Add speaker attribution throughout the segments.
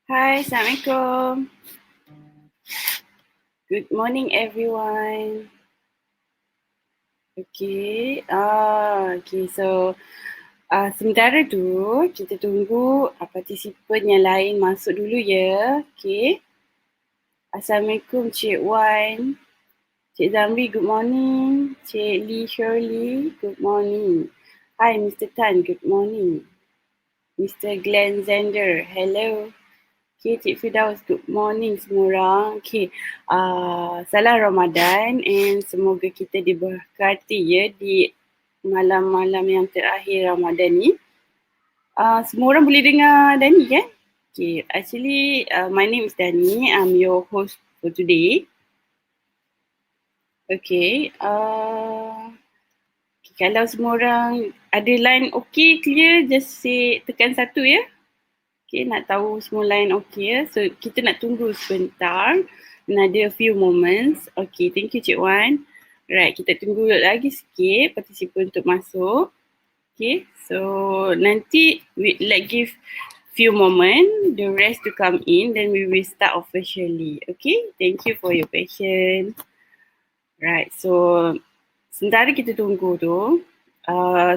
Speaker 1: Hi, Assalamualaikum. Good morning, everyone. Okay. So sementara tu kita tunggu partisipan yang lain masuk dulu ya. Okay. Assalamualaikum, Cik Wan. Cik Zamri, good morning. Cik Lee Shirley, good morning. Hi, Mr. Tan, good morning. Mr. Glenn Zender, hello. Okay, Cik Firdaus, good morning semua orang. Okay, salam Ramadan and semoga kita diberkati ya di malam-malam yang terakhir Ramadan ni. Semua orang boleh dengar Dani kan? Okay, actually my name is Dani. I'm your host for today. Okay, kalau semua orang ada line okay, clear, just say tekan 1 ya. Okay, nak tahu semua line okay ya. So, kita nak tunggu sebentar. Another few moments. Okay, thank you Cik Wan. Right, kita tunggu lagi sikit partisipan untuk masuk. Okay, so nanti we give few moments, the rest to come in, then we will start officially. Okay, thank you for your patience. Right, so sementara kita tunggu tu,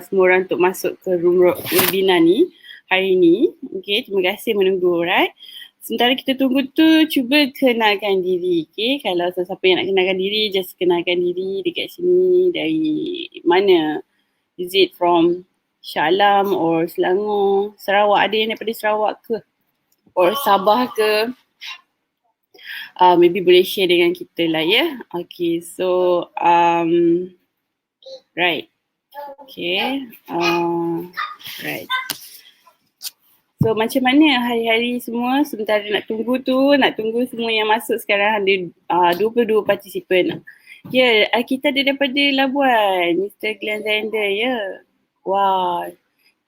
Speaker 1: semua orang untuk masuk ke room webinar ni hari ni. Okay, terima kasih menunggu, right? Sementara kita tunggu tu, cuba kenalkan diri. Okay, kalau siapa yang nak kenalkan diri, just kenalkan diri dekat sini. Dari mana? Is it from Shah Alam or Selangor, Sarawak? Ada yang daripada Sarawak ke? Or Sabah ke? Maybe boleh share dengan kita lah ya. Okay, so right. Okay, right. So macam mana hari-hari semua sementara nak tunggu tu, nak tunggu semua yang masuk sekarang ada 22 partisipan. Ya, kita ada daripada Labuan, Mr. Glenn Zander ya. Wah,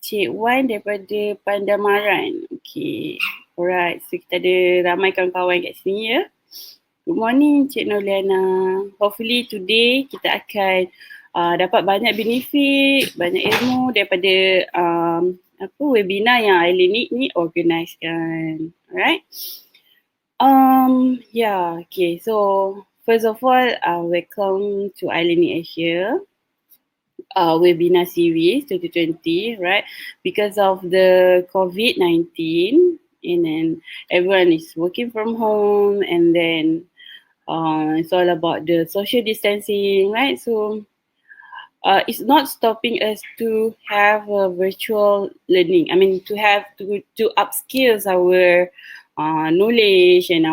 Speaker 1: Cik Wan daripada Pandamaran. Okay, alright. So kita ada ramai kawan-kawan kat sini ya. Good morning Cik Noliana. Hopefully today kita akan dapat banyak benefit, banyak ilmu daripada webinar yang ilearnic ni organisekan. Alright. Okay. So first of all, welcome to ilearnic Asia webinar series 2020, right? Because of the COVID-19, and then everyone is working from home, and then it's all about the social distancing, right? So it's not stopping us to have a virtual learning. I mean, to have to upskills our knowledge and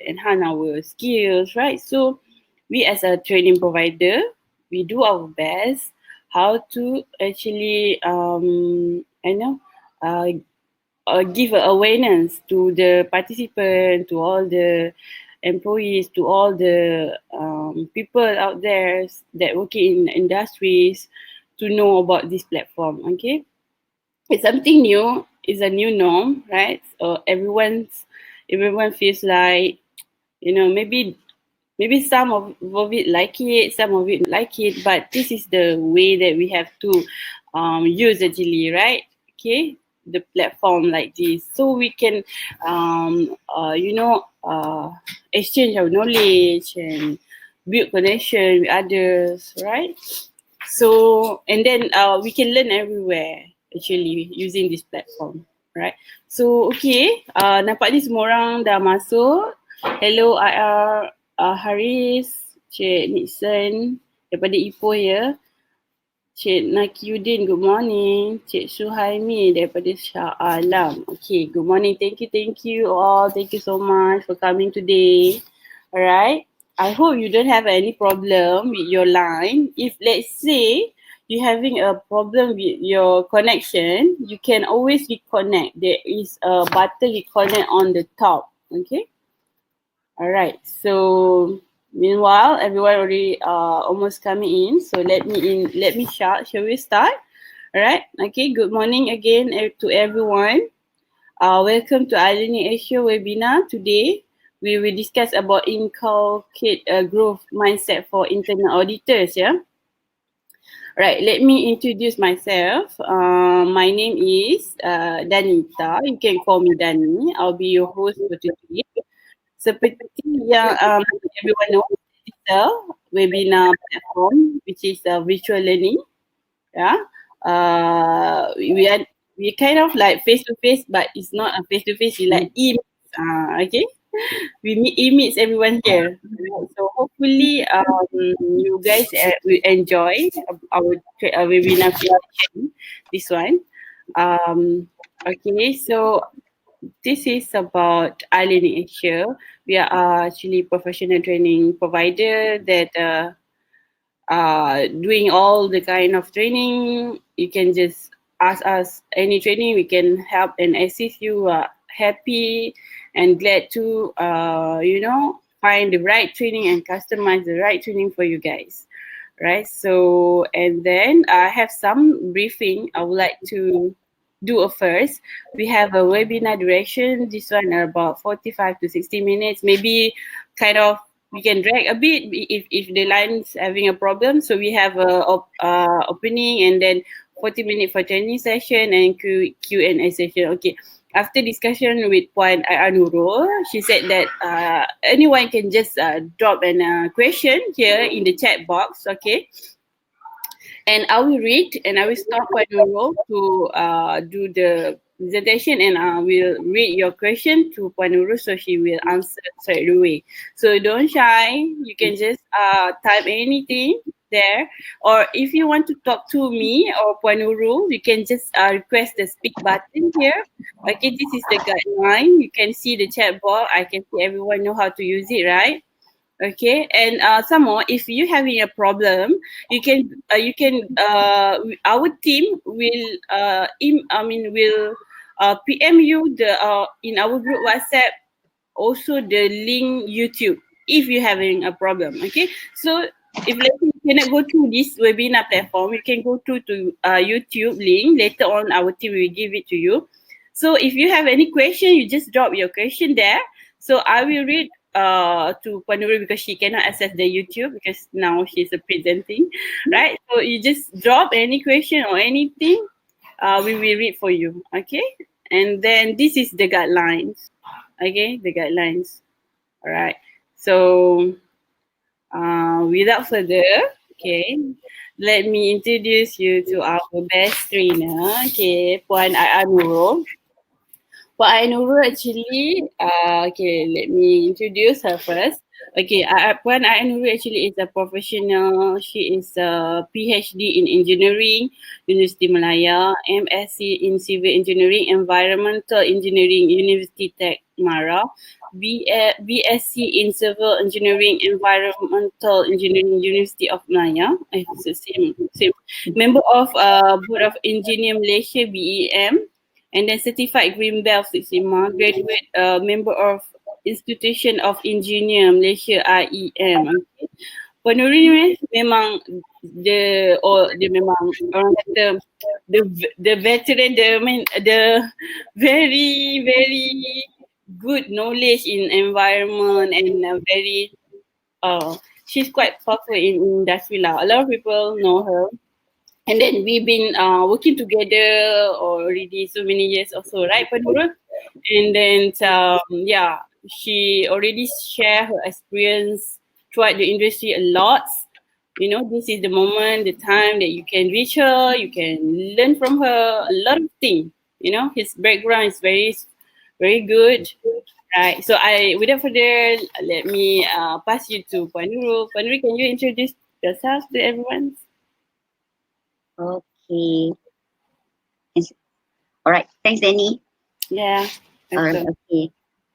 Speaker 1: enhance our skills, right? So we as a training provider, we do our best how to actually give awareness to the participant, to all the employees, to all the people out there that work in industries to know about this platform. Okay, it's something new. It's a new norm, right? So everyone feels like, maybe some of it like it, some of it like it, but this is the way that we have to use actually, right? Okay, the platform like this, so we can exchange our knowledge and build connection with others, right? So and then we can learn everywhere actually using this platform, right? So okay, nampaknya semua orang dah masuk. Hello IR Haris, Cik Nixon daripada Ipoh ya. Cik Nakiuddin, good morning. Cik Suhaimi daripada Shah Alam. Okay, good morning. Thank you all. Thank you so much for coming today. Alright. I hope you don't have any problem with your line. If let's say you're having a problem with your connection, you can always reconnect. There is a button reconnect on the top. Okay. Alright. So meanwhile, everyone already almost coming in. So let me start. Shall we start? Alright. Okay. Good morning again to everyone. Welcome to ilearnic Asia webinar. Today, we will discuss about Inculcate growth mindset for internal auditors. Yeah. Right, let me introduce myself. My name is Danita. You can call me Dani. I'll be your host for today. Seperti yang everyone knows, it's a webinar platform which is virtual learning. Yeah, we are we kind of like face to face, but it's not a face to face. It's like okay. We meet, it meets everyone here. Right? So hopefully, you guys will enjoy our webinar session. This one. Okay, so this is about iLearning Asia. We are actually professional training provider that doing all the kind of training. You can just ask us any training. We can help and assist you. Happy and glad to find the right training and customize the right training for you guys. Right. So and then I have some briefing I would like to do a first. We have a webinar duration. This one are about 45 to 60 minutes. Maybe kind of we can drag a bit if the line's having a problem. So we have a opening and then 40 minutes for training session and Q&A session. Okay. After discussion with Puan Nurul, she said that anyone can just drop a question here in the chat box. Okay. And I will read and I will stop Puan Nurul to do the presentation, and I will read your question to Puan Nurul so she will answer straight away. So don't shy. You can just type anything there, or if you want to talk to me or Puan Nurul, you can just request the speak button here. Okay, this is the guideline. You can see the chat box. I can see everyone know how to use it, right? Okay, and some more, if you having a problem, our team will will PM you the in our group WhatsApp, also the link YouTube if you having a problem. Okay, so if let's say you cannot go to this webinar platform, you can go to YouTube link. Later on, our team will give it to you. So if you have any question, you just drop your question there. So I will read to Panuri because she cannot access the YouTube because now she's presenting, right? So you just drop any question or anything, we will read for you. Okay, and then this is the guidelines. Okay, the guidelines. All right. So without further, okay, let me introduce you to our best trainer. Okay, Puan Nurul. Puan Nurul actually, okay, let me introduce her first. Okay, Puan Nurul actually is a professional. She is a PhD in engineering, University Malaya, MSc in civil engineering, environmental engineering, University Tech Mara, BSc in civil engineering, environmental engineering, University of Malaya. It's the same. Member of Board of Engineer Malaysia, BEM, and then certified green belt 6 Sigma, graduate member of Institution of Engineer Malaysia, IEM. Okay. Penuri ni memang dia memang orang kata the veteran, the very good knowledge in environment, and very she's quite popular in industry lah. A lot of people know her. And then we've been working together already so many years or so, right, Panurul? And then, yeah, she already shared her experience throughout the industry a lot. You know, this is the moment, the time that you can reach her, you can learn from her a lot of things. You know, his background is very good. Right. So without further, let me pass you to Panurul. Panurul, can you introduce yourself to everyone?
Speaker 2: Okay. All right. Thanks, Danny.
Speaker 1: Yeah.
Speaker 2: All right. Okay.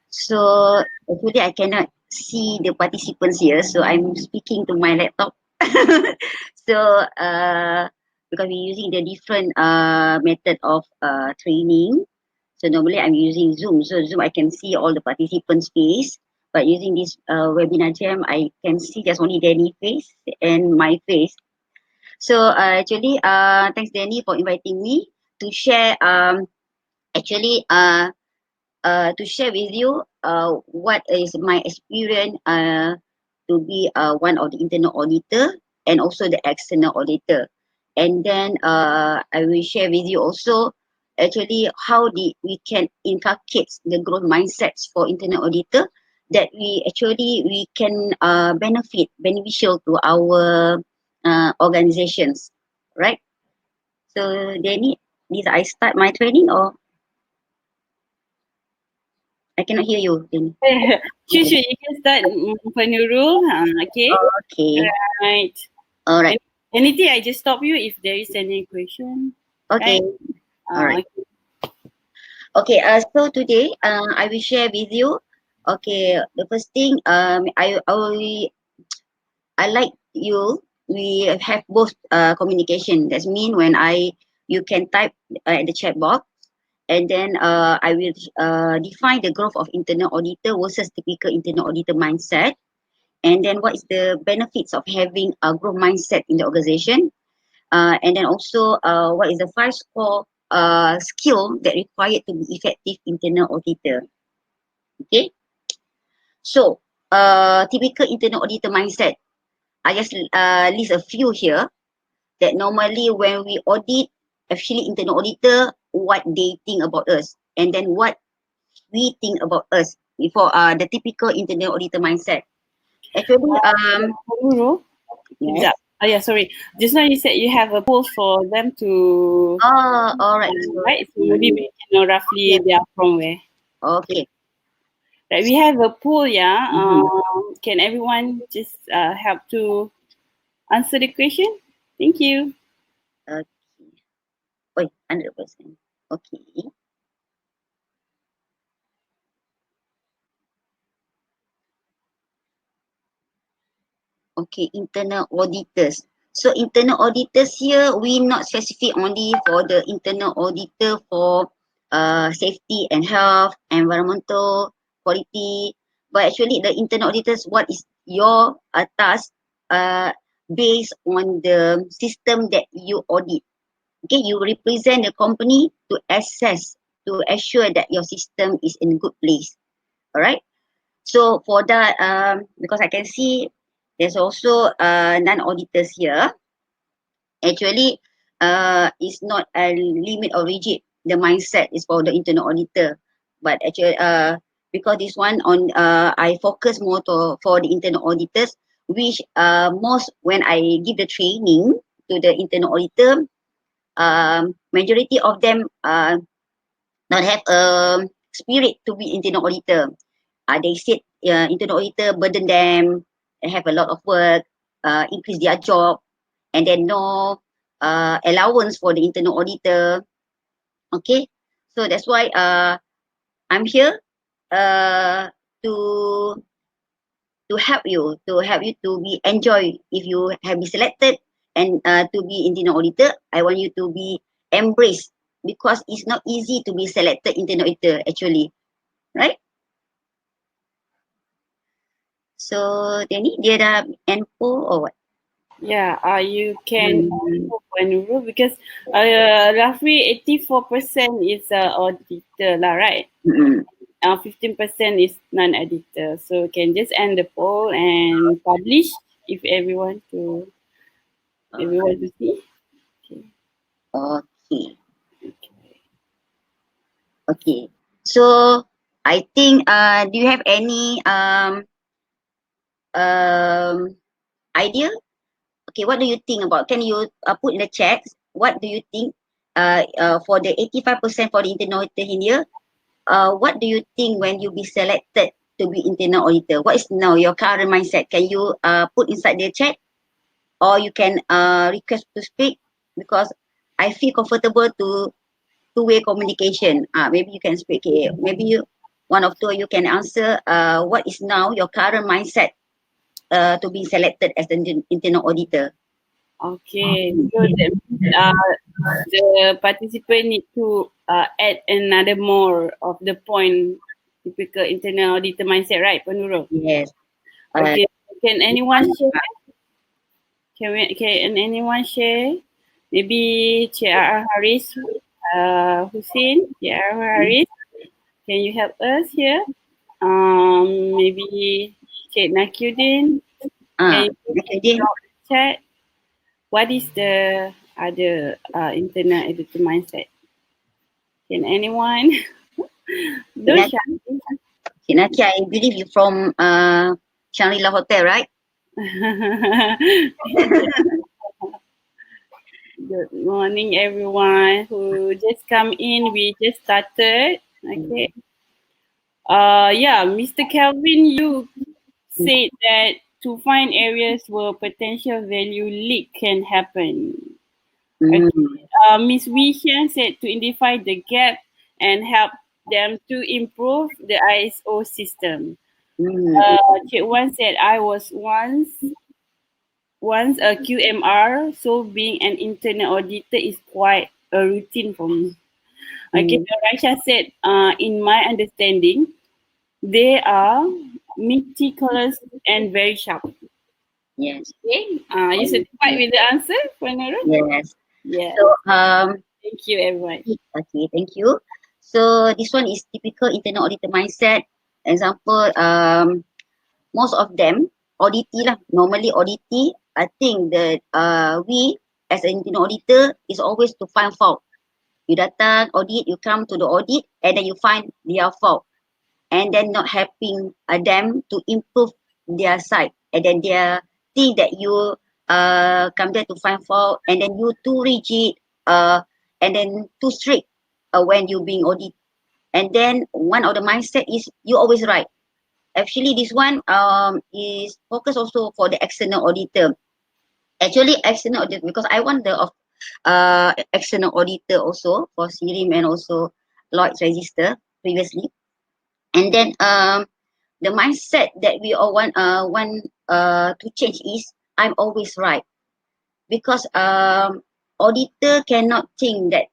Speaker 2: So actually, I cannot see the participants here, so I'm speaking to my laptop. So because we're using the different method of training. So normally I'm using Zoom. So Zoom, I can see all the participants' face. But using this webinar jam, I can see just only Danny face and my face. So actually, thanks Danny for inviting me to share. To share with you what is my experience to be one of the internal auditor and also the external auditor. and then I will share with you also actually how we can inculcate the growth mindsets for internal auditor that we can beneficial to our organizations, right? So Danny, did I start my training or I cannot hear you, Danny?
Speaker 1: Sure, you can start, Panurul. Okay.
Speaker 2: Okay,
Speaker 1: Right.
Speaker 2: all right,
Speaker 1: Anything, I just stop you if there is any question.
Speaker 2: okay,
Speaker 1: Right.
Speaker 2: all right.
Speaker 1: Okay.
Speaker 2: Okay, so today I will share with you. Okay, the first thing I like you. We have both communication. That's mean when you can type at the chat box, and then I will define the growth of internal auditor versus typical internal auditor mindset, and then what is the benefits of having a growth mindset in the organization, and then also what is the five core skill that required to be effective internal auditor. Okay, so typical internal auditor mindset. I just list a few here that normally when we audit, actually internal auditor, what they think about us, and then what we think about us before the typical internal auditor mindset. Actually,
Speaker 1: Panurul.
Speaker 2: yes.
Speaker 1: Yeah. Oh yeah, sorry. Just now you said you have a poll for them to,
Speaker 2: Oh, all right.
Speaker 1: right? So maybe we can know roughly
Speaker 2: Okay.
Speaker 1: they are from where. Okay.
Speaker 2: Okay.
Speaker 1: Right. We have a poll, yeah.
Speaker 2: Mm-hmm.
Speaker 1: Can everyone just help to answer the question? Thank you.
Speaker 2: Okay. Wait, 100%. Okay. Okay, internal auditors. So internal auditors here, we not specific only for the internal auditor for safety and health, environmental, quality, but actually the internal auditors, what is your task uh, based on the system that you audit. Okay, you represent the company to assess, to assure that your system is in good place. All right. So for that, because I can see there's also non-auditors here. Actually, it's not a limit or rigid. The mindset is for the internal auditor, but actually, because this one on, I focus more for the internal auditors, which most when I give the training to the internal auditor, majority of them not have a spirit to be internal auditor. They said internal auditor burden them, they have a lot of work, increase their job, and then no allowance for the internal auditor. Okay, so that's why I'm here uh, to help you to be enjoy if you have been selected and to be internal auditor. I want you to be embraced because it's not easy to be selected internal auditor actually, right? So Danny, dia dah info or what?
Speaker 1: Yeah, you can
Speaker 2: Hmm.
Speaker 1: Panurul because roughly 84% is auditor lah, right?
Speaker 2: Mm-mm.
Speaker 1: 15% is non-editor. So can just end the poll and publish if everyone to see. Okay.
Speaker 2: Okay.
Speaker 1: Okay.
Speaker 2: Okay. So I think do you have any um idea? Okay, what do you think about? Can you put in the chat? What do you think for the 85% for the internal auditor in here? What do you think when you be selected to be internal auditor? What is now your current mindset? Can you put inside the chat or you can request to speak because I feel comfortable to two-way communication. Maybe you can speak. Maybe one of two you can answer. What is now your current mindset to be selected as the internal auditor?
Speaker 1: Okay. So that means the participant need to add another more of the point typical internal auditor mindset, right, Panurul?
Speaker 2: Yes. Uh,
Speaker 1: Okay. Can anyone share? Can anyone share? Maybe Cik Haris, Hussein, Cik Haris, can you help us here? Maybe Cik Nakyuddin, can you
Speaker 2: okay, then.
Speaker 1: drop the chat? What is the other internal editor mindset? Can anyone? Don't
Speaker 2: Cik
Speaker 1: shy.
Speaker 2: Naki, I believe you from Shangri-La Hotel, right?
Speaker 1: Good morning, everyone who just come in. We just started. Okay. Yeah, Mr. Kelvin, you said that to find areas where potential value leak can happen. Okay.
Speaker 2: Mm.
Speaker 1: Ms. Wee Hian said to identify the gap and help them to improve the ISO system.
Speaker 2: Mm.
Speaker 1: Cik Wan said I was once a QMR, so being an internal auditor is quite a routine for me. Okay,
Speaker 2: Mm.
Speaker 1: so Raisha said, in my understanding, they are meticulous and very sharp.
Speaker 2: Yes.
Speaker 1: Okay, you satisfied with the answer, Panara?
Speaker 2: Yes.
Speaker 1: Yes.
Speaker 2: So
Speaker 1: Thank you, everyone.
Speaker 2: okay, thank you. So this one is typical internal auditor mindset. Example, most of them auditee lah. Normally auditee, I think that we as an internal auditor is always to find fault. You datang audit, you come to the audit, and then you find their fault, and then not helping them to improve their side, and then they think that you come there to find fault, and then you too rigid, and then too strict when you being audit. And then one of the mindset is you always right. Actually, this one is focus also for the external auditor. Actually, external auditor, because I want the of external auditor also for Sirim and also Lloyd's Register previously. And then the mindset that we all want to change is I'm always right, because auditor cannot think that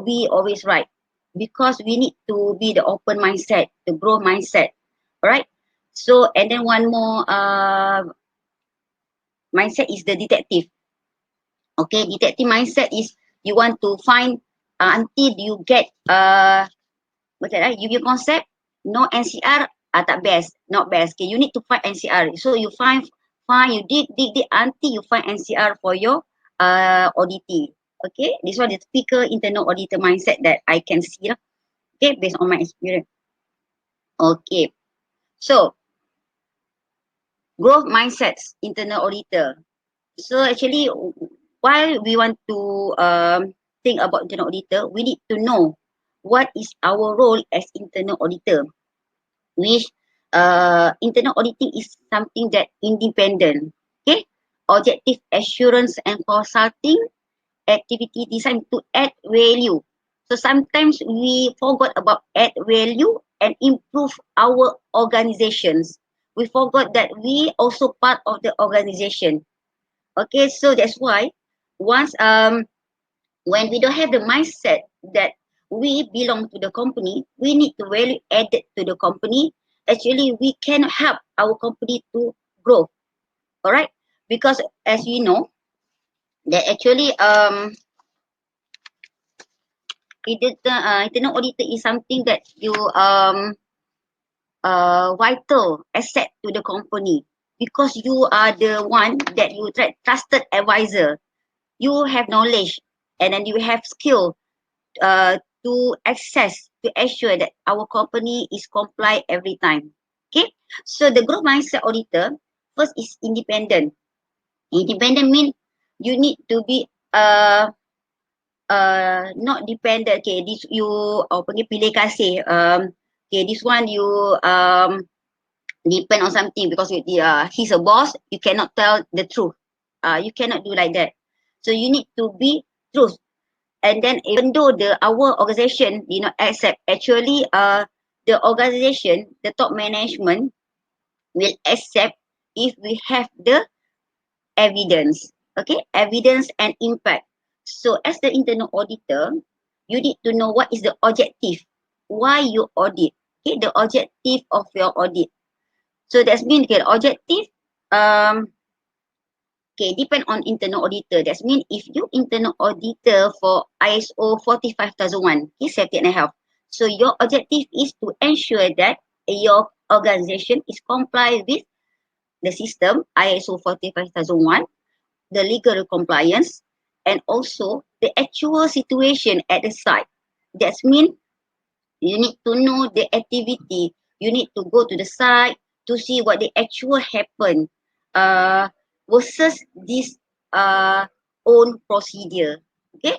Speaker 2: we always right, because we need to be the open mindset, the growth mindset, right? So and then one more mindset is the detective. Okay, detective mindset is you want to find until you get macam mana you concept no NCR tak best, not best. Okay, you need to find NCR. So you find you dig until you find NCR for your auditing. Okay, this one is typical internal auditor mindset that I can see lah. Okay, based on my experience. Okay, so growth mindsets internal auditor. So actually, while we want to think about internal auditor, we need to know what is our role as internal auditor. Which internal auditing is something that independent. Okay, objective assurance and consulting activity designed to add value. So sometimes we forgot about add value and improve our organizations. We forgot that we also part of the organization. Okay, so that's why once when we don't have the mindset that we belong to the company, we need to value added to the company. Actually, we can help our company to grow. All right, because as you know, that actually internal auditor is something that you vital asset to the company, because you are the one that you trusted advisor. You have knowledge, and then you have skill to access to ensure that our company is comply every time. Okay, so the growth mindset auditor first is independent. Independent means you need to be not dependent. Okay, this you panggil pilih kasih. Okay, this one you depend on something because he's a boss. You cannot tell the truth. You cannot do like that. So you need to be truth. And then even though our organization did not accept, actually the organization, the top management will accept if we have the evidence. Okay, evidence and impact. So as the internal auditor, you need to know what is the objective, why you audit. Okay, the objective of your audit. So that's mean okay, objective okay, depend on internal auditor. That means if you internal auditor for ISO 45001, okay, safety and health. So your objective is to ensure that your organization is comply with the system ISO 45001, the legal compliance, and also the actual situation at the site. That means you need to know the activity. You need to go to the site to see what the actual happen versus this own procedure. Okay.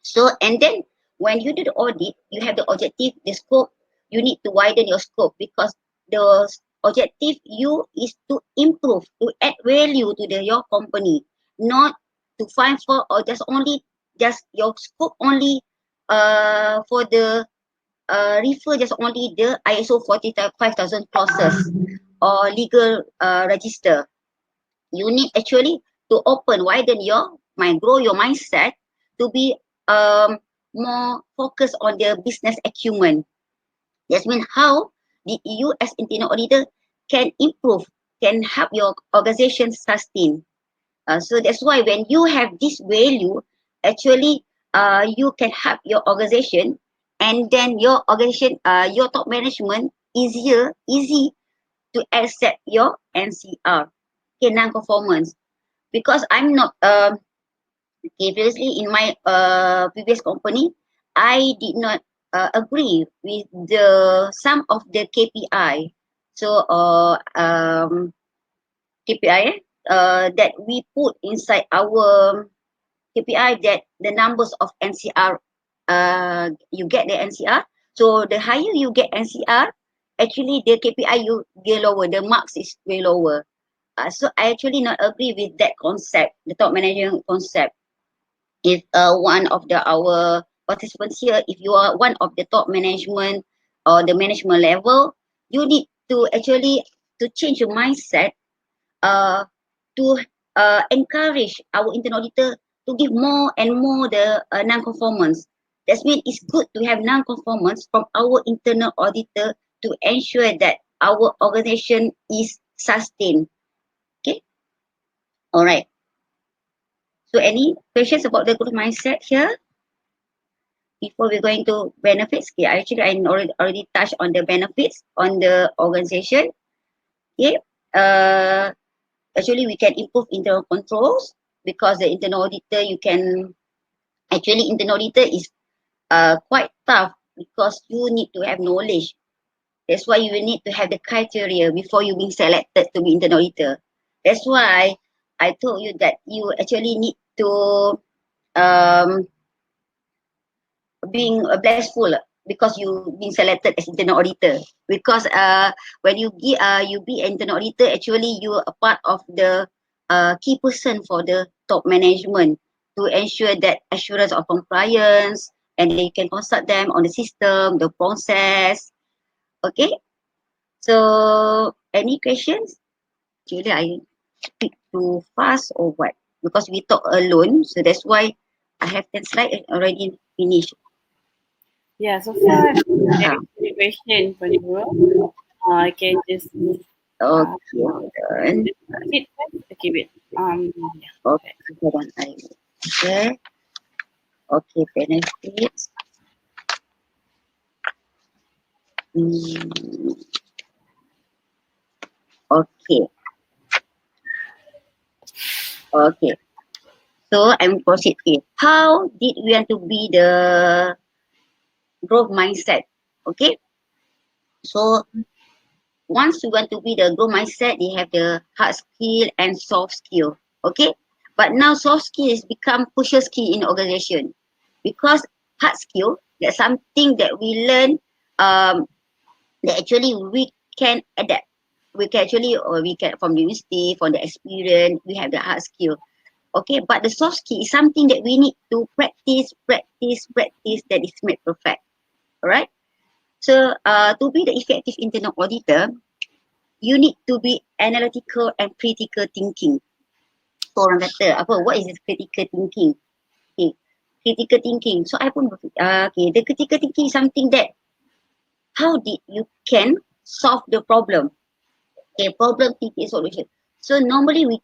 Speaker 2: So, and then when you do the audit, you have the objective, the scope. You need to widen your scope because the objective you is to improve, to add value to your company, not to find fault or just your scope only for the refer just only the ISO 45000 clauses or legal register. You need actually to widen your mind, grow your mindset to be um, more focused on the business acumen. That means how the you as internal auditor can improve, can help your organization sustain. So that's why when you have this value, actually you can help your organization, and then your organization, your top management easy to accept your NCR, okay, non-conformance. Because I'm not okay, previously in my previous company, I did not agree with the some of the KPI. So KPI that we put inside our KPI, that the numbers of NCR, you get the NCR. So the higher you get NCR, actually the KPI you get lower, the marks is way lower. So I actually not agree with that concept, the top management concept. If one of our participants here, if you are one of the top management or the management level, you need to actually to change your mindset uh, to encourage our internal auditor to give more and more the non-conformance. That means it's good to have non-conformance from our internal auditor to ensure that our organization is sustained. Okay, all right. So any questions about the growth mindset here before we're going to benefits? Okay, I already touched on the benefits on the organization. Okay, actually we can improve internal controls because the internal auditor you can actually internal auditor is quite tough because you need to have knowledge. That's why you will need to have the criteria before you being selected to be internal auditor. That's why I told you that you actually need to um, being blessful because you being selected as internal auditor. Because when you be internal auditor, actually you are a part of the key person for the top management to ensure that assurance of compliance, and they can consult them on the system, the process. Okay. So any questions? Actually, I speak too fast or what? Because we talk alone, so that's why I have 10 slides already finished.
Speaker 1: Yeah, so far
Speaker 2: Ah,
Speaker 1: very good question, Panjura. I can just uh,
Speaker 2: okay, done.
Speaker 1: just proceed first. Okay, wait. Yeah.
Speaker 2: Okay,
Speaker 1: Okay.
Speaker 2: hold on. Okay, okay, benefits. Hmm, okay, okay. So I'm proceed here. How did we want to be the growth mindset? Okay, so once you want to be the growth mindset, they have the hard skill and soft skill. Okay, but now soft skill is become crucial skill in organization because hard skill, that's something that we learn that actually we can adapt. We can actually, or we can from the university, from the experience, we have the hard skill. Okay, but the soft skill is something that we need to practice that is made perfect. All right. So to be the effective internal auditor, you need to be analytical and critical thinking. So orang kata apa? What is this critical thinking? Okay, critical thinking. So I pun okay, the critical thinking is something that how did you can solve the problem. Okay, problem thinking solution. So normally we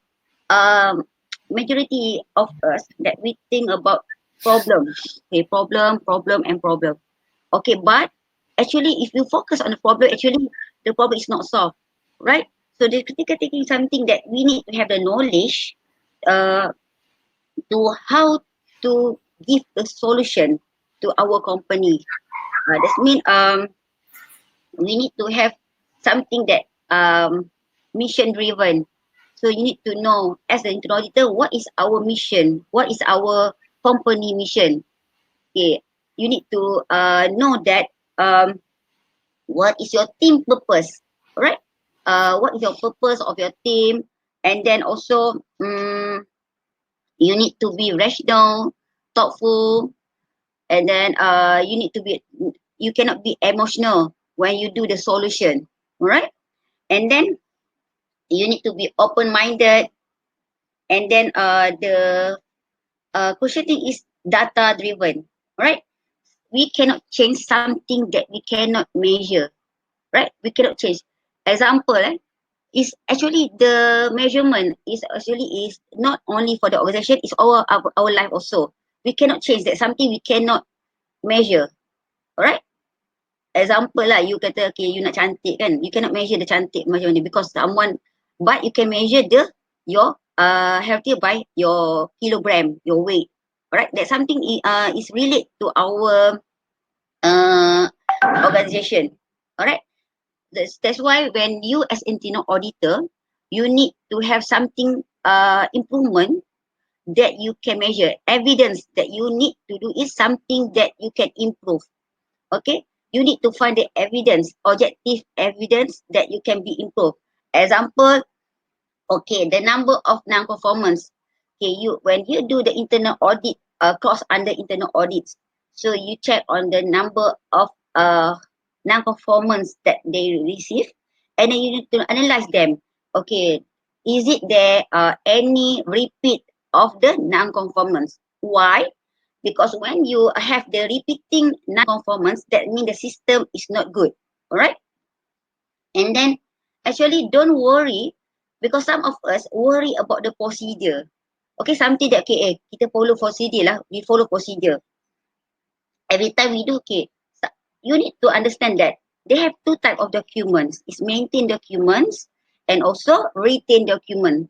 Speaker 2: majority of us that we think about problem. Okay, problem. Okay, but actually if you focus on the problem, actually the problem is not solved, right? So the critical thinking is something that we need to have the knowledge uh, to how to give a solution to our company. That means we need to have something that mission driven. So you need to know as an internal auditor what is our mission, what is our company mission. Okay, you need to know that what is your team purpose, alright? What is your purpose of your team, and then also you need to be rational, thoughtful, and then you cannot be emotional when you do the solution, alright? And then you need to be open-minded, and then the crucial thing is data-driven, alright? We cannot change something that we cannot measure, right? We cannot change. Example, is actually the measurement is not only for the organization, it's our life also. We cannot change that, something we cannot measure, alright? Example lah, you kata okay, you nak cantik kan, you cannot measure the cantik macam mana because someone, but you can measure your healthier by your kilogram, your weight, alright? That something is relate to our uh, organization, alright? That's why when you as internal auditor, you need to have something improvement that you can measure. Evidence that you need to do is something that you can improve. Okay, you need to find the evidence, objective evidence that you can be improved. Example, okay, the number of non-performance. Okay, you when you do the internal audit, cross under internal audits, so you check on the number of non-performance that they receive, and then you need to analyze them. Okay, is it there any repeat of the non-conformance? Why? Because when you have the repeating non-conformance, that means the system is not good. All right, and then actually don't worry, because some of us worry about the procedure. Okay, something that okay, kita follow procedure lah, we follow procedure. Every time we do, okay, you need to understand that they have two type of documents. It's maintain documents and also retain document.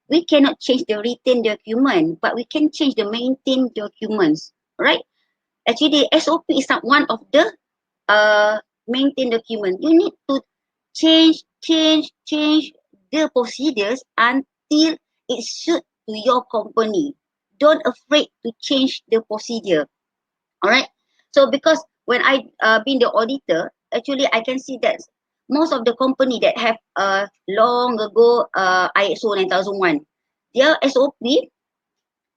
Speaker 2: We cannot change the retain document, but we can change the maintain documents, right? Actually, the SOP is not one of the maintain document. You need to change the procedures until it suit to your company. Don't afraid to change the procedure. All right. So because when I been the auditor, actually I can see that most of the company that have long ago ISO 9001, their SOP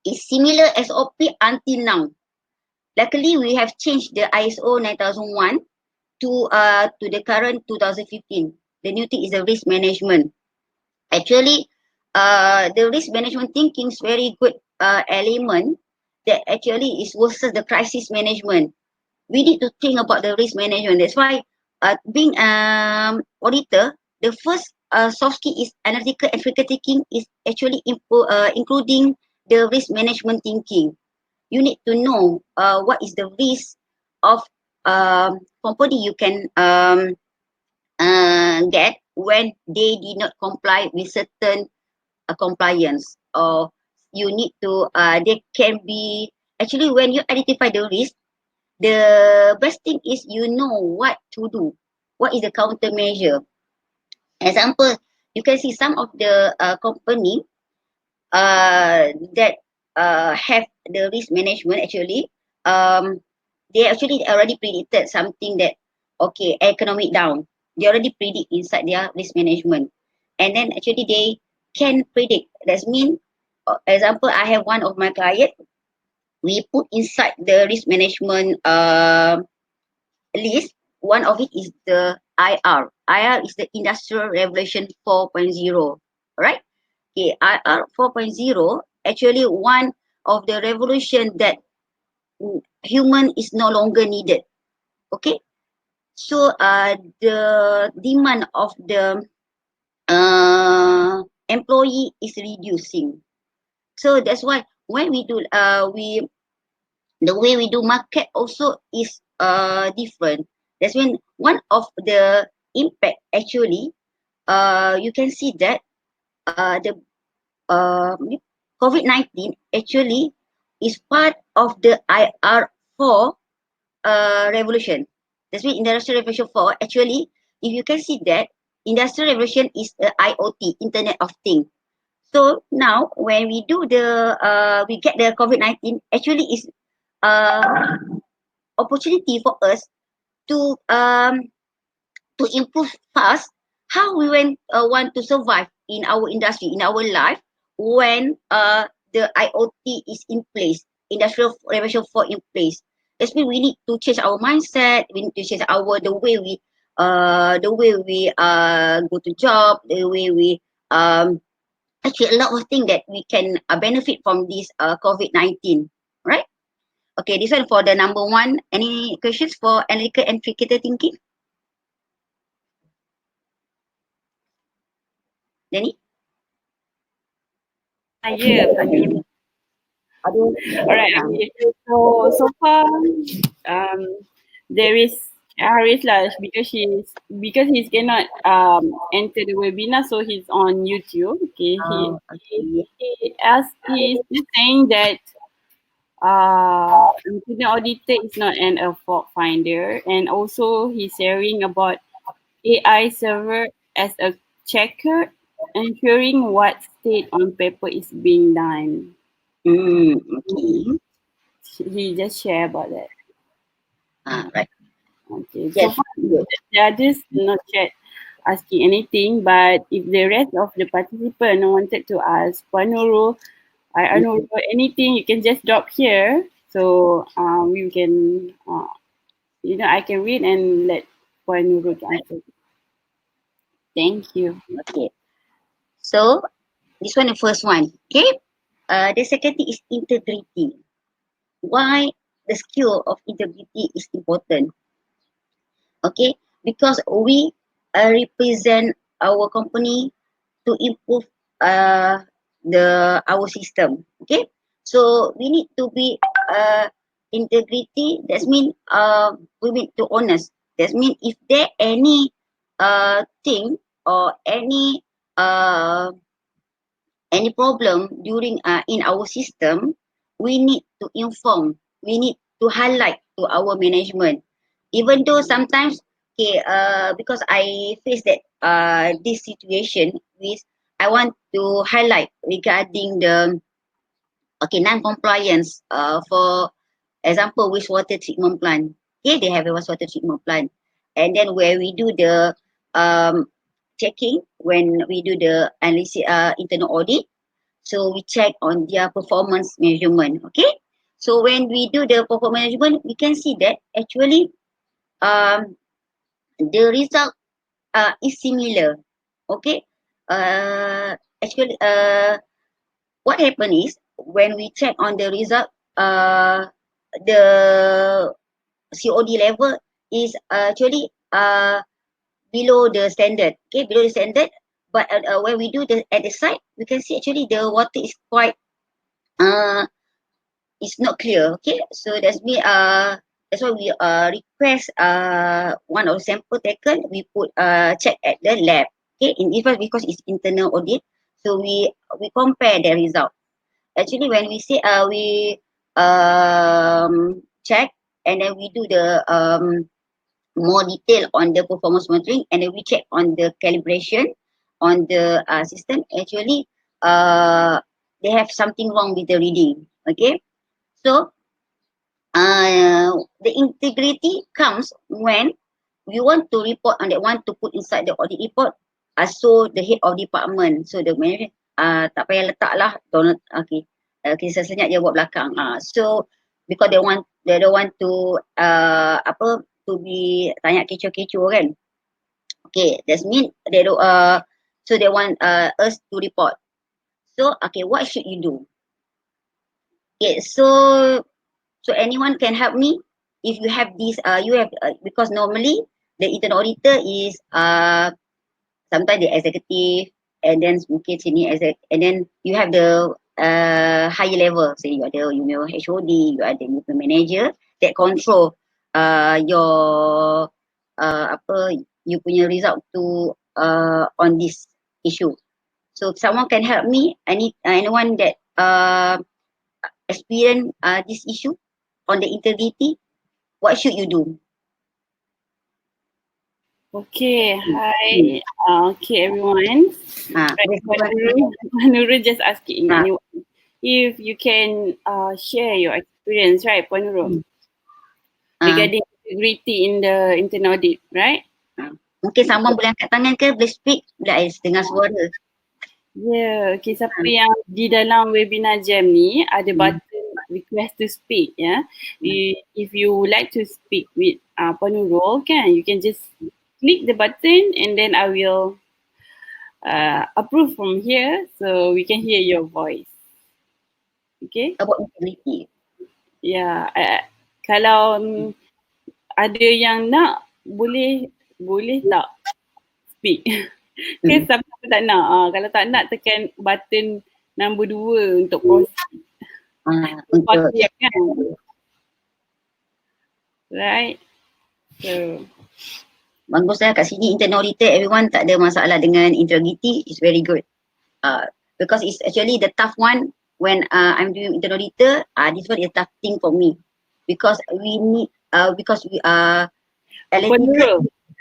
Speaker 2: is similar SOP until now. Luckily, we have changed the ISO 9001 to the current 2015. The new thing is the risk management. Actually, the risk management thinking is very good element that actually is versus the crisis management. We need to think about the risk management. That's why being auditor, the first soft skill is analytical and critical thinking is actually including the risk management thinking. You need to know what is the risk of company you can get when they did not comply with certain compliance, or you need to they can be actually when you identify the risk, the best thing is you know what to do, what is the countermeasure. Example, you can see some of the company that have the risk management actually they actually already predicted something that okay, economic down, they already predict inside their risk management, and then actually they can predict. That means example, I have one of my client, we put inside the risk management list, one of it is the IR is the Industrial Revolution 4.0, right? Okay, IR 4.0 actually one of the revolution that human is no longer needed. Okay, so the demand of the employee is reducing. So that's why when we do the way we do market also is different. That's when one of the impact actually you can see that the COVID-19 actually is part of the IR4 revolution. That's mean Industrial Revolution 4. Actually, if you can see that, Industrial Revolution is a IoT, Internet of Things. So now, when we do we get the COVID-19, actually is opportunity for us to improve fast how we want to survive in our industry, in our life, when the IoT is in place, Industrial Revolution 4 in place. That's mean we need to change our mindset, we need to change the way we go to job, the way we actually a lot of things that we can benefit from this COVID-19, right? Okay, this one for the number one. Any questions for analytical and critical thinking? Danny?
Speaker 1: Yeah, Panjuru. Alright, okay. So far, there is Haris lah because he's cannot enter the webinar, so he's on YouTube. Okay,
Speaker 2: Okay.
Speaker 1: he's saying that the auditor is not a fault finder, and also he's sharing about AI server as a checker, ensuring what state on paper is being done.
Speaker 2: Okay.
Speaker 1: He just share about that.
Speaker 2: Right.
Speaker 1: Okay, so
Speaker 2: Yes.
Speaker 1: far the judges not yet asking anything, but if the rest of the participant wanted to ask Puan Nurul, I know anything, you can just drop here. So we can, I can read and let Puan Nurul answer. Thank you.
Speaker 2: Okay. So this one the first one. Okay. The second thing is integrity. Why the skill of integrity is important? Okay, because we represent our company to improve our system. Okay, so we need to be integrity. That means we need to honest. That means if there any thing or any problem during in our system, we need to inform, we need to highlight to our management. Even though sometimes, okay, because I face that this situation with, I want to highlight regarding the non-compliance for example wastewater treatment plant. Okay, they have a wastewater treatment plant, and then where we do the checking, when we do the analysis internal audit, so we check on their performance measurement. Okay, so when we do the performance measurement, we can see that actually the result is similar. Okay, actually what happened is when we check on the result, the COD level is actually below the standard. Okay, below the standard. But when we do the at the site, we can see actually the water is quite it's not clear. Okay, so that's why we request one of the sample taken, we put check at the lab. Okay, in even because it's internal audit, so we compare the result. Actually, when we say we check, and then we do the more detail on the performance monitoring, and then we check on the calibration on the system. Actually, they have something wrong with the reading. Okay, so the integrity comes when we want to report on that one to put inside the audit report. So the head of department, so the manager, tak payah letak lah, don't, okay, kisah senyap je buat belakang. So because they don't want to to be tanya kecoh-kecoh kan. Okay, that's mean they don't so they want us to report. So okay, what should you do? Okay, so anyone can help me if you have this you have because normally the internal auditor is sometimes the executive, and then mungkin sini and then you have the higher level, so you ada your HOD, you ada your manager that control your you punya result to on this issue. So someone can help me. I need anyone that experience this issue on the integrity, what should you do?
Speaker 1: Okay, hi. Okay, everyone. Right, Puan Nurul just asking anyone if you can share your experience, right, Puan Nurul, regarding integrity in the internal audit, right?
Speaker 2: Mungkin someone boleh angkat tangan ke, boleh speak, boleh dengar suara.
Speaker 1: Yeah, okay. Siapa yang di dalam webinar jam ni ada button request to speak, ya. If you would like to speak with Puan Nurul, kan, you can just click the button and then I will approve from here so we can hear your voice. Okay?
Speaker 2: About integrity.
Speaker 1: Ya, kalau ada yang nak, boleh tak speak? Ke siapa tak nak? Kalau tak nak, tekan button nombor 2 untuk proceed.
Speaker 2: Untuk
Speaker 1: kan? Right? So,
Speaker 2: bagus lah kat sini internal auditor, everyone tak ada masalah dengan integrity, is very good. Because it's actually the tough one when I'm doing internal auditor. This one is a tough thing for me because we need because we are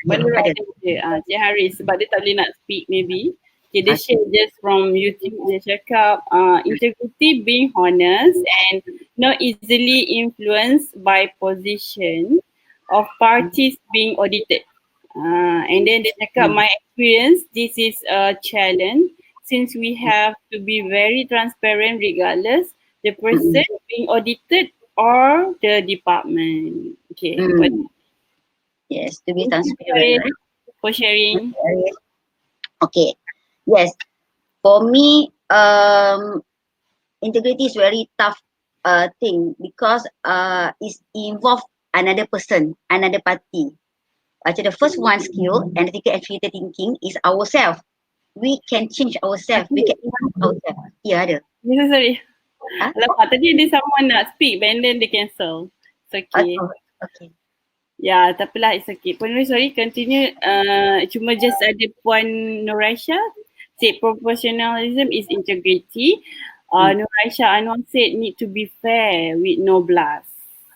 Speaker 1: Penurul ada Cik Haris sebab dia tak boleh nak speak maybe. Okay, dia share just from YouTube. Dia cakap integrity being honest and not easily influenced by position of parties being audited. And then dia cakap my experience, this is a challenge since we have to be very transparent regardless the person being audited or the department. Okay.
Speaker 2: Yes, to be transparent.
Speaker 1: For sharing.
Speaker 2: Okay. Yes. For me, integrity is very tough thing because it involve another person, another party. Macam the first one skill, analytical and critical thinking is ourselves. We can change ourselves. We can improve ourselves. Ya, ada.
Speaker 1: Sorry. Alamak, tadi ada someone nak speak and then they cancel. It's okay.
Speaker 2: Okay.
Speaker 1: Ya, tak apalah, it's okay. Puan Nurul, sorry, continue. Cuma just ada Puan Nuraisha said proportionalism is integrity. Nuraisha Anwar said need to be fair with no bias.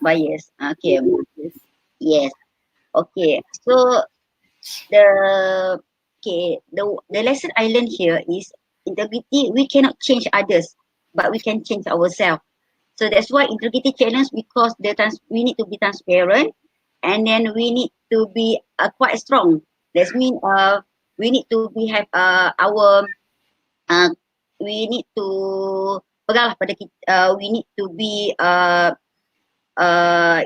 Speaker 2: Bias. Okay. Yes. Okay. So the lesson I learned here is integrity. We cannot change others, but we can change ourselves. So that's why integrity challenge because we need to be transparent. And then we need to be quite strong. That means we need to have we need to peganglah pada kita. We need to be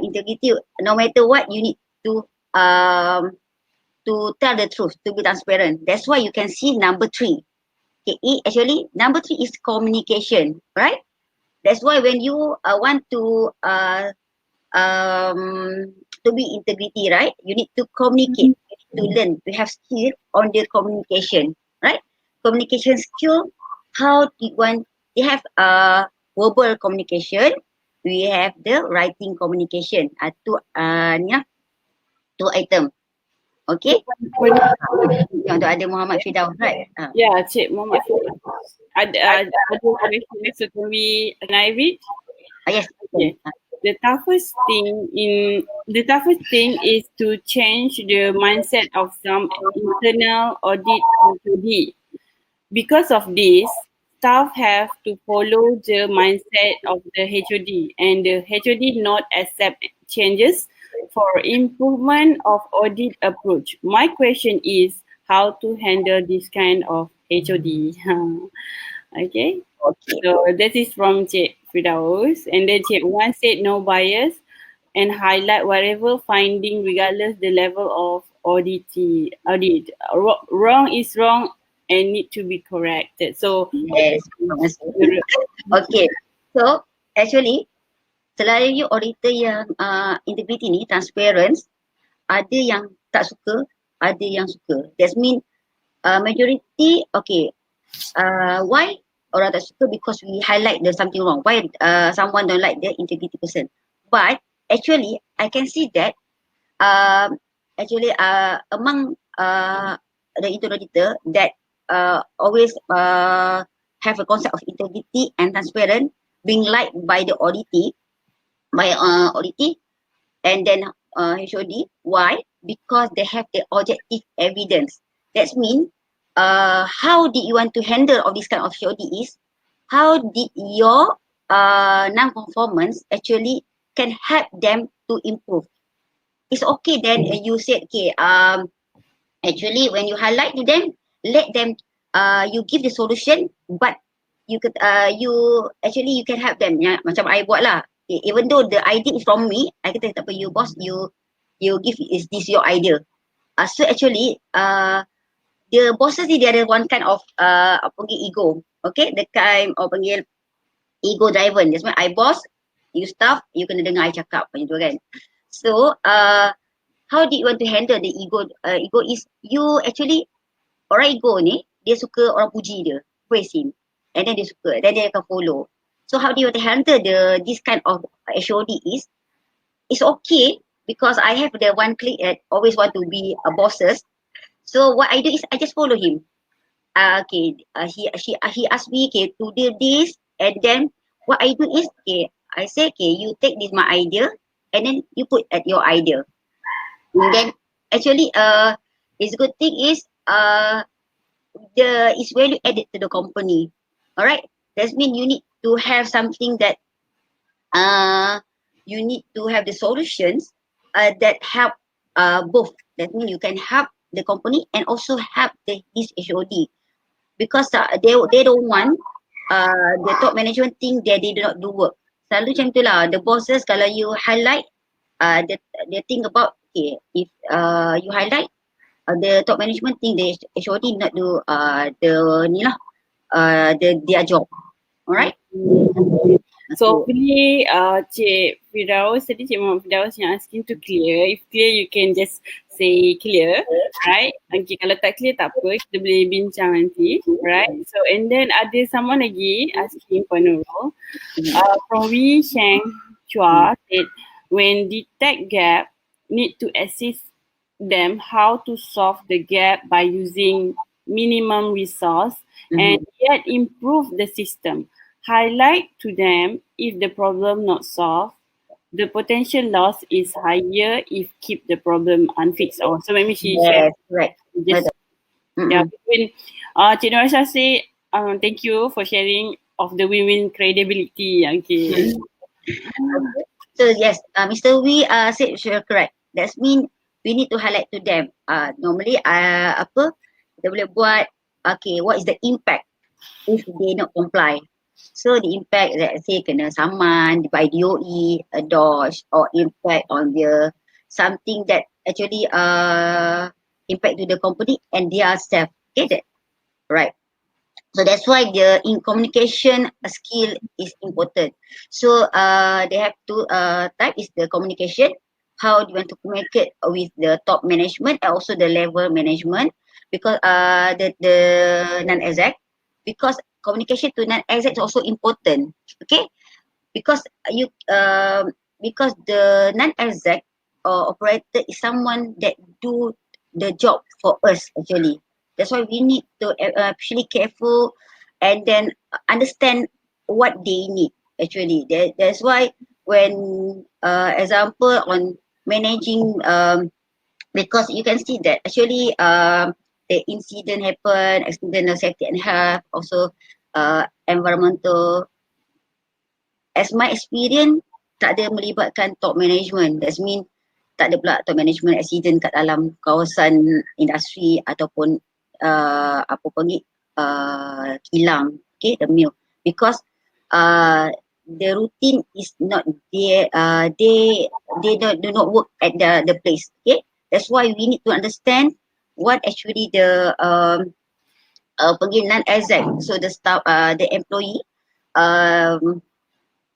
Speaker 2: integrity. No matter what, you need to tell the truth, to be transparent. That's why you can see number 3. Okay, actually number 3 is communication, right? That's why when you want to be integrity, right? You need to communicate, you need to learn, to have skill on the communication, right? Communication skill, how you want, you have verbal communication, we have the writing communication, two item. Okay? Yang ada Muhammad Firdaus, right?
Speaker 1: Yeah, Cik Muhammad Firdaus. Ada question, so can I read?
Speaker 2: Yes.
Speaker 1: Okay. The toughest thing is to change the mindset of some internal audit HOD. Because of this, staff have to follow the mindset of the HOD and the HOD not accept changes for improvement of audit approach. My question is how to handle this kind of HOD. Okay. So that is from Cik Firdaus, and then Cik Wan said no bias and highlight whatever finding regardless the level of audit. Wrong is wrong and need to be corrected. So
Speaker 2: yes. Okay. So actually selain auditor yang integrity ni transparent, ada yang tak suka, ada yang suka. That means majority okay. Why orang tak suka? Because we highlight there's something wrong. Why someone don't like the integrity person? But actually, I can see that actually among the internal auditor that always have a concept of integrity and transparent being liked by the auditee, and then HOD. Why? Because they have the objective evidence. That means how did you want to handle all this kind of HOD is how did your non-conformance actually can help them to improve. It's okay then you said okay actually when you highlight to them, let them you give the solution, but you could you can help them ya, macam I buat lah. Okay, even though the idea is from me, I kata tak apa you boss, you give is this your idea. So actually the bosses ni dia ada one kind of apa panggil ego. Okay, the kind of panggil ego driven. That's why I boss, you staff, you kena dengar I cakap macam tu kan. So how do you want to handle the ego? Ego is you actually orang ego ni dia suka orang puji dia, praise him, and then dia suka, then dia akan follow. So how do you want to handle this kind of HOD is it's okay because I have the one click that always want to be a bosses. So what I do is I just follow him. He asked me okay to do this, and then what I do is okay I say okay you take this my idea and then you put at your idea. And then actually it's good thing is the is value added to the company. Alright, that means you need to have something that you need to have the solutions that help both. That means you can help the company and also help this HOD because they don't want the top management think that they do not do work. Selalu macam tu lah. The bosses kalau you highlight they think about okay if you highlight the top management think the HOD not do the ni lah their job. Alright.
Speaker 1: So hopefully Cik Firdaus, tadi Cik Muhammad Firdaus yang asking to clear. If clear you can just say clear, right? Okay, kalau tak clear tak apa, kita boleh bincang nanti, right? So and then ada someone lagi asking for Nurul. From Wee Sheng Chua said when detect gap, need to assist them how to solve the gap by using minimum resource and yet improve the system. Highlight to them if the problem not solved, the potential loss is higher if keep the problem unfixed. Or so maybe she shared.
Speaker 2: Right.
Speaker 1: Just, yeah. When Cik Norasha say thank you for sharing of the win-win credibility. Okay.
Speaker 2: So yes, Mr. Wee said sure correct. That means we need to highlight to them. Normally apa kita boleh buat okay what is the impact if they not comply. So the impact let's say kena saman by DOE, a dodge or impact on the something that actually impact to the company and their staff. Okay, that right. So that's why the in communication skill is important. So they have to type is the communication. How do you want to communicate with the top management and also the level management because the non-exec because communication to non-exec is also important. Okay, because you because the non-exec or operator is someone that do the job for us actually. That's why we need to actually careful and then understand what they need actually. That's why when example on managing because you can see that actually the incident happen, accident safety and health, also environmental. As my experience, tak ada melibatkan top management. That means tak ada pula top management accident kat dalam kawasan industri ataupun apa panggil kilang, okay, the mill. Because the routine is not there, they do not work at the place, okay. That's why we need to understand what actually the panggil non-exec, so the staff, the employee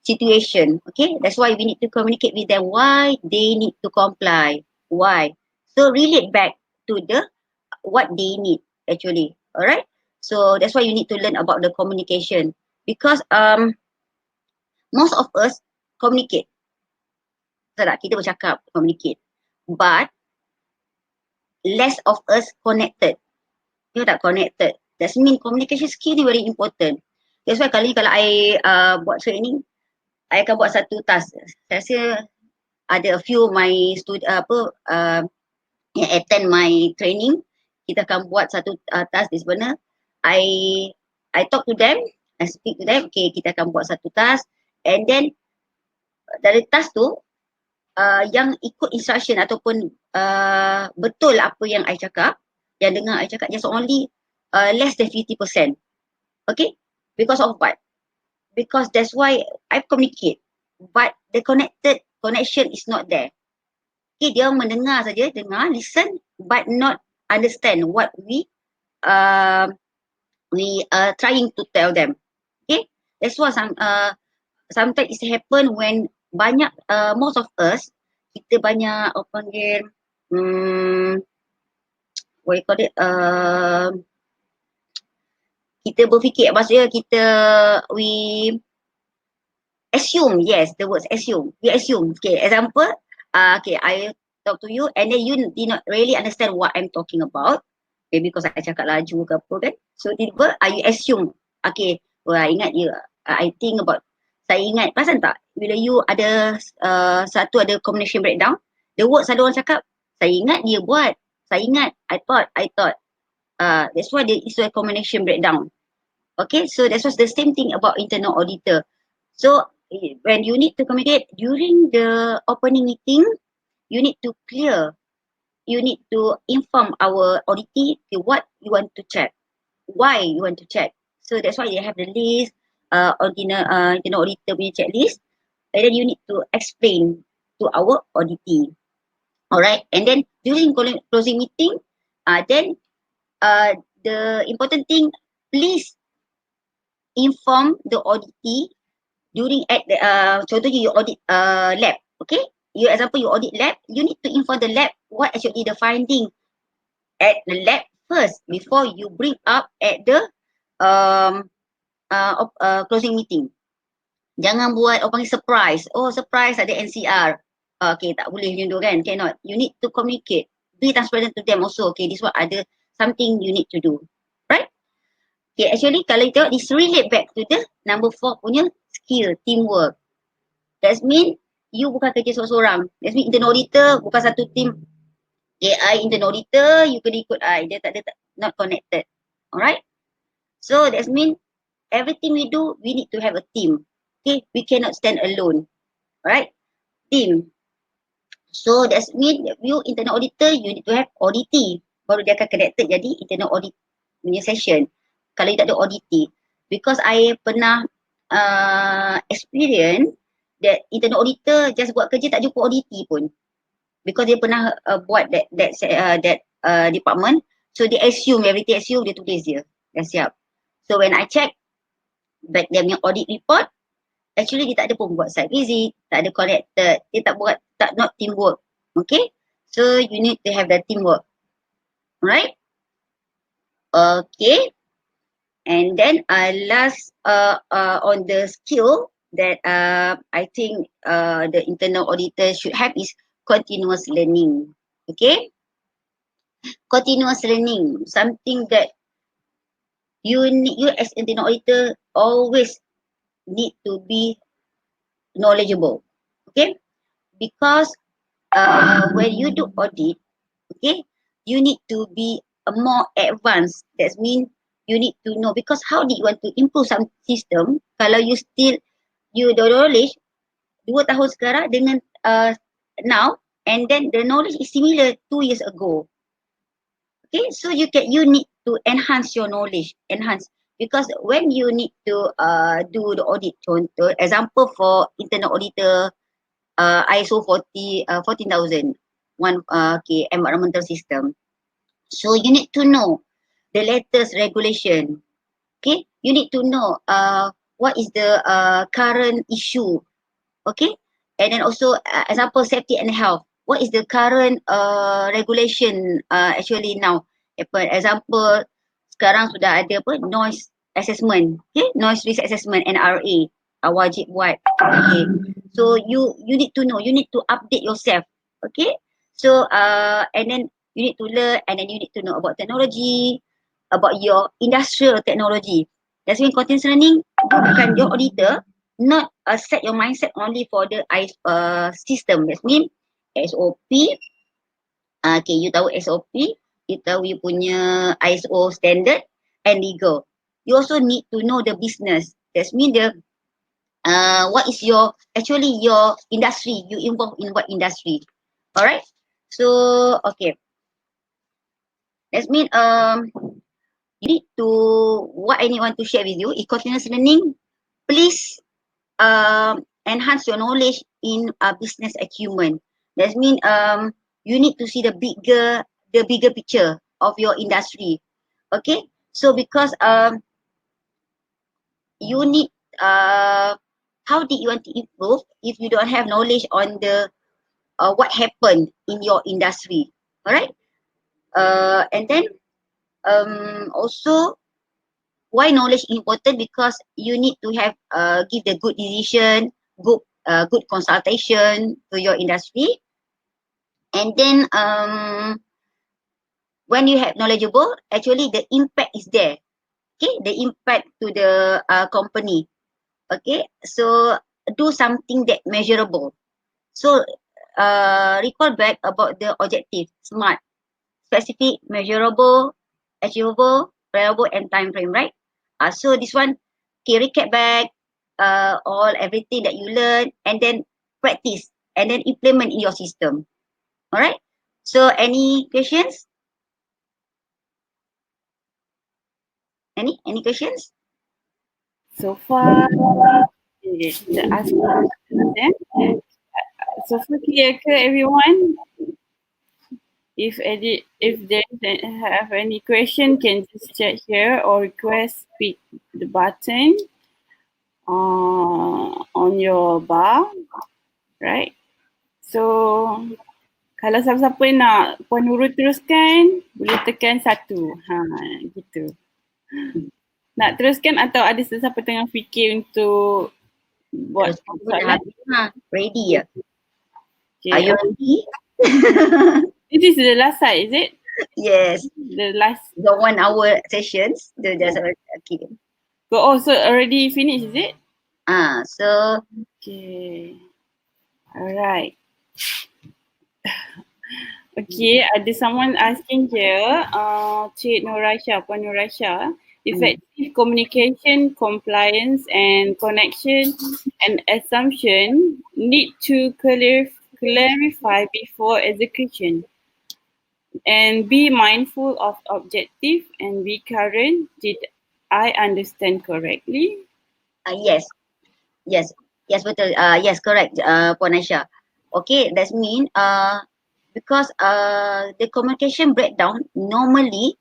Speaker 2: situation, okay. That's why we need to communicate with them why they need to comply, why. So relate back to the what they need actually, alright. So that's why you need to learn about the communication because most of us communicate, betul tak? Kita bercakap, communicate, but less of us connected. You tak connected. That means communication skill is very important. That's why kali ni kalau I buat training, I akan buat satu task. Saya rasa ada a few my student yang attend my training, kita akan buat satu task di sebenar. I talk to them, I speak to them, okay, kita akan buat satu task, and then dari task tu yang ikut instruction ataupun betul apa yang I cakap, yang dengar I cakap, just only less than 50%. Okay, because of what? Because that's why I communicate, but the connection is not there. Okay, dia mendengar saja, dengar, listen, but not understand what we trying to tell them. Okay, that's why sometimes it happen when banyak most of us, kita banyak apa panggil what you call it, kita berfikir, maksudnya kita we assume, yes, the words assume, we assume. Okay, example, okay, I talk to you and then you did not really understand what I'm talking about, maybe because I cakap laju ke apa kan, so tiba-tiba you assume, okay, wah ingat je, I think about, saya ingat, perasan tak bila you ada satu ada communication breakdown, the words ada orang cakap, saya ingat dia buat, saya ingat, I thought, that's why there is a communication breakdown. Okay, so that's what's the same thing about internal auditor. So when you need to communicate during the opening meeting, you need to clear, you need to inform our auditee what you want to check, why you want to check. So that's why they have the list, internal auditor punya checklist, and then you need to explain to our auditee. Alright, and then during closing meeting, then the important thing, please inform the auditee during at the contohnya you audit lab, okay? You example you audit lab, you need to inform the lab what actually the finding at the lab first before you bring up at the closing meeting. Jangan buat orang panggil surprise. Oh, surprise ada NCR. Okay, tak boleh macam tu kan? Cannot. You need to communicate. Be transparent to them also. Okay, this one ada something you need to do. Right? Okay, actually kalau you tengok, this relate back to the number 4 punya skill, teamwork. That mean you bukan kerja seorang-seorang. That mean internal auditor bukan satu team. Okay, I internal auditor, you kena ikut I. Dia tak ada, not connected. Alright? So that mean everything we do, we need to have a team. Okay, we cannot stand alone. Alright? Team. So that mean you internal auditor, you need to have auditee. Baru dia akan connected jadi internal audit punya session. Kalau you tak ada auditee. Because I pernah experience that internal auditor just buat kerja tak cukup auditee pun. Because dia pernah buat that department. So they assume, everything assume, dia tulis je. Dah siap. So when I check back dia punya audit report, actually dia tak ada pun buat site visit, tak ada connected, dia tak buat, not teamwork. Okay? So you need to have the teamwork. Right? Okay. And then last on the skill that I think the internal auditor should have is continuous learning. Okay? Continuous learning, something that you as internal auditor always need to be knowledgeable. Okay? Because when you do audit, okay, you need to be more advanced. That means you need to know, because how do you want to improve some system kalau you still, you the knowledge 2 tahun sekarang dengan now, and then the knowledge is similar 2 years ago. Okay, so you need to enhance your knowledge, because when you need to do the audit, contoh example for internal auditor, ISO 14,000 okay, environmental system. So you need to know the latest regulation. Okay, you need to know what is the current issue. Okay, and then also example safety and health. What is the current regulation actually now? Example sekarang sudah ada apa, noise assessment. Okay, noise risk assessment, NRA. Wajib buat. Okay, so you need to know, you need to update yourself. Okay, so and then you need to learn, and then you need to know about technology, about your industrial technology. That's mean continuous learning. bukan your auditor, not set your mindset only for the system. That means SOP. Okay, you tahu SOP, you tahu you punya ISO standard and legal. You also need to know the business. That means what is your industry? You involved in what industry? Alright. So okay. That means you need to what I want to share with you is continuous learning. Please enhance your knowledge in business acumen. That means you need to see the bigger picture of your industry. Okay, so because you need how did you want to improve if you don't have knowledge on the what happened in your industry? Alright, and then also why knowledge important, because you need to have give the good decision, good consultation to your industry. And then when you have knowledgeable, actually the impact is there. Okay, the impact to the company. Okay, so do something that measurable. So recall back about the objective: SMART, specific, measurable, achievable, reliable, and time frame, right? So this one, okay, recap back all everything that you learn, and then practice, and then implement in your system. All right. So any questions? Any questions?
Speaker 1: So far, the ask them. So far clear ke everyone? If they have any question, can just chat here or request speak the button on your bar, right? So kalau siapa-siapa nak Puan Nurul teruskan, boleh tekan 1. Gitu. Nak teruskan atau ada sesiapa tengah fikir untuk buat soalan?
Speaker 2: Ready ya?
Speaker 1: Okay.
Speaker 2: Are you ready?
Speaker 1: This is the last side, is it?
Speaker 2: Yes.
Speaker 1: The last.
Speaker 2: The 1 hour sessions. Okay.
Speaker 1: So already finished, is it?
Speaker 2: So
Speaker 1: okay. Alright. Okay, ada someone asking here, Cik Nurasha, Puan Nurasha, effective communication, compliance and connection and assumption need to clarify before execution and be mindful of objective and be current. Did I understand correctly?
Speaker 2: yes, betul. Yes, correct, Puan Aisyah. Okay, that mean because the communication breakdown normally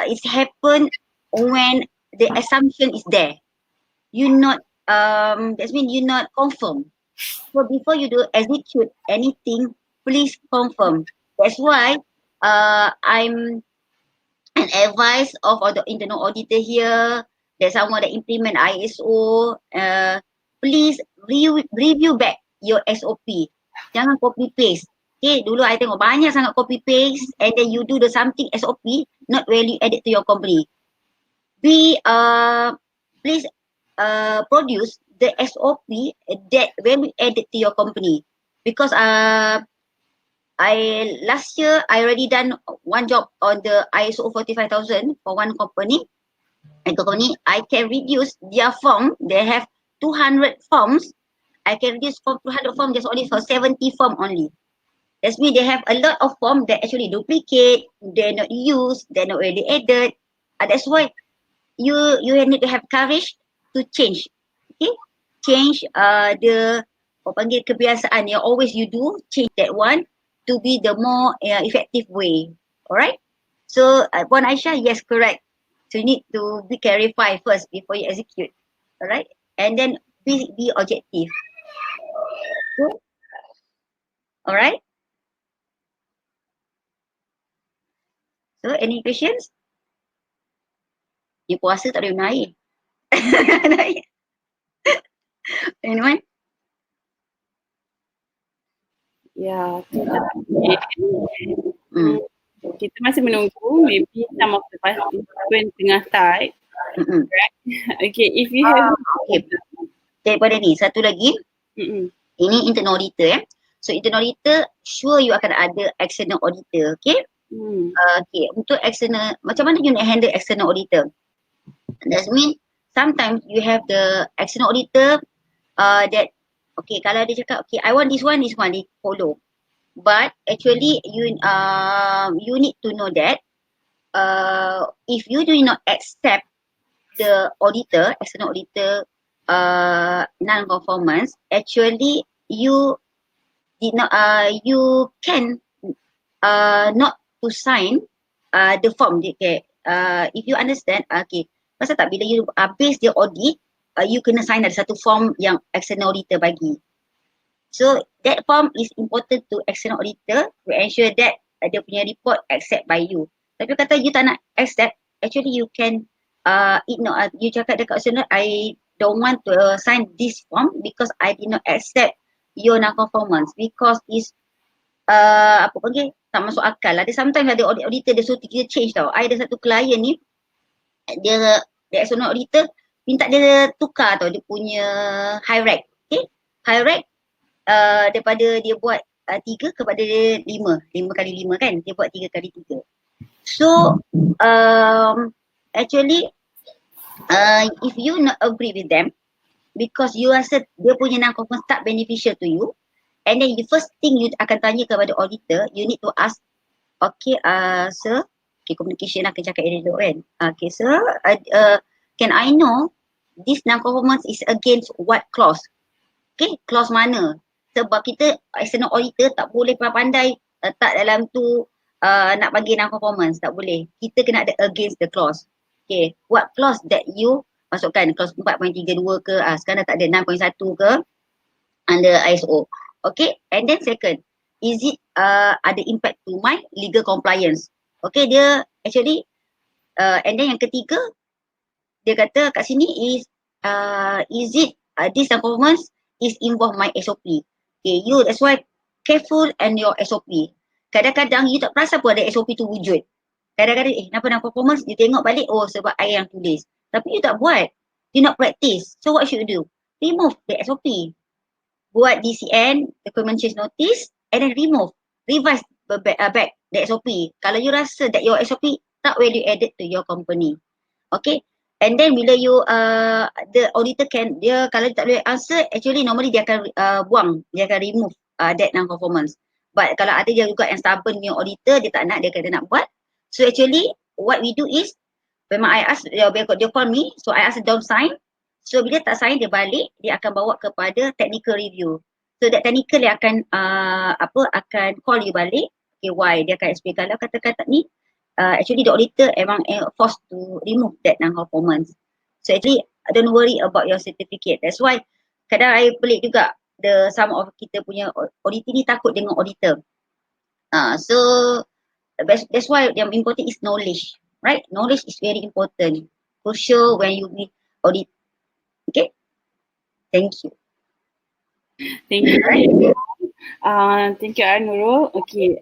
Speaker 2: it happen when the assumption is there. You not that mean you not confirm. So before you do execute anything, please confirm. That's why I'm an advice of the internal auditor here. There's someone that implement ISO. Please review back your SOP. Jangan copy paste. Okay, dulu I tengok banyak sangat copy paste and then you do the something SOP not value added to your company. Please produce the SOP that value added to your company, because last year I already done one job on the ISO 45000 for one company. And company I can reduce their form. They have 200 forms. I can reduce from 200 forms just only for 70 form only. That means they have a lot of form that actually duplicate. They're not used. They're not already added. That's why you need to have courage to change. Okay, change the panggil kebiasaan yang always you do, change that one to be the more effective way. Alright. So Puan Aisyah, yes, correct. So you need to be clarify first before you execute. Alright, and then be objective. So, alright. So any questions? Ni puasa tak boleh minum air. Anyone?
Speaker 1: Ya, tidak. Kita masih menunggu. Maybe some of the participants tengah type. Okay, if you have
Speaker 2: Okay. Daripada ni, satu lagi. Ini internal auditor So internal auditor, sure you akan ada external auditor, okay? Okay, untuk external, macam mana you nak handle external auditor? That mean sometimes you have the external auditor that, okay, kalau dia cakap, okay, I want this one, they follow. But actually, you need to know that if you do not accept the auditor, external auditor non-conformance, actually you did not you can not to sign the form. Okay, if you understand, okay, pasal tak bila you base the audit, you kena sign ada satu form yang external auditor bagi. So that form is important to external auditor to ensure that dia punya report accept by you. Tapi kata you tak nak accept, actually you can ignore. You cakap dekat external, I don't want to sign this form because I did not accept your non-conformance because it's apa panggil, tak masuk akal lah. Dia sometimes ada auditor dia suruh kita change tau. I ada satu klien ni, dia external auditor minta dia tukar tau dia punya high rate. Okay, high rate daripada dia buat 3 kepada dia 5 kali 5 kan, dia buat 3 kali 3. So actually if you not agree with them because you rasa dia punya non-conformance tak beneficial to you, and then the first thing you akan tanya kepada auditor, you need to ask, okay sir, okay, communication akan cakap elok kan, okay sir, can I know this non-conformance is against what clause? Okay, clause mana? Sebab kita external auditor tak boleh pandai letak dalam tu nak bagi non-conformance, tak boleh. Kita kena ada against the clause. Okay, what clause that you masukkan, clause 4.32 ke, sekarang dah tak ada 6.1 ke under ISO. Okay, and then second, is it ada impact to my legal compliance? Okay, dia actually and then yang ketiga, dia kata kat sini is it this non-conformance is involve my SOP. Okay, you that's why careful and your SOP. Kadang-kadang you tak perasan pun ada SOP tu wujud. Kadang-kadang kenapa non-conformance, you tengok balik, oh sebab I yang tulis. Tapi you tak buat. You not practice. So what should you do? Remove the SOP. Buat DCN, document change notice, and then remove. Revise back the SOP. Kalau you rasa that your SOP tak value added to your company. Okay. And then bila you the auditor can, dia kalau dia tak boleh answer, actually normally dia akan buang, dia akan remove that non-conformance. But kalau ada dia juga yang stubborn punya auditor, dia tak nak, dia kata nak buat. So actually what we do is, memang I ask, dia call me, so I ask don't sign. So bila tak sign, dia balik, dia akan bawa kepada technical review. So that technical dia akan akan call you balik. Okay, why? Dia akan explain kalau kata-kata ni actually the auditor emang forced to remove that non-conformance. So actually don't worry about your certificate. That's why kadang I pelik juga some of kita punya auditor ni takut dengan auditor. So that's why yang important is knowledge, right? Knowledge is very important, crucial when you be audit. Okay, thank you.
Speaker 1: Thank you. Thank you Nurul. Okay,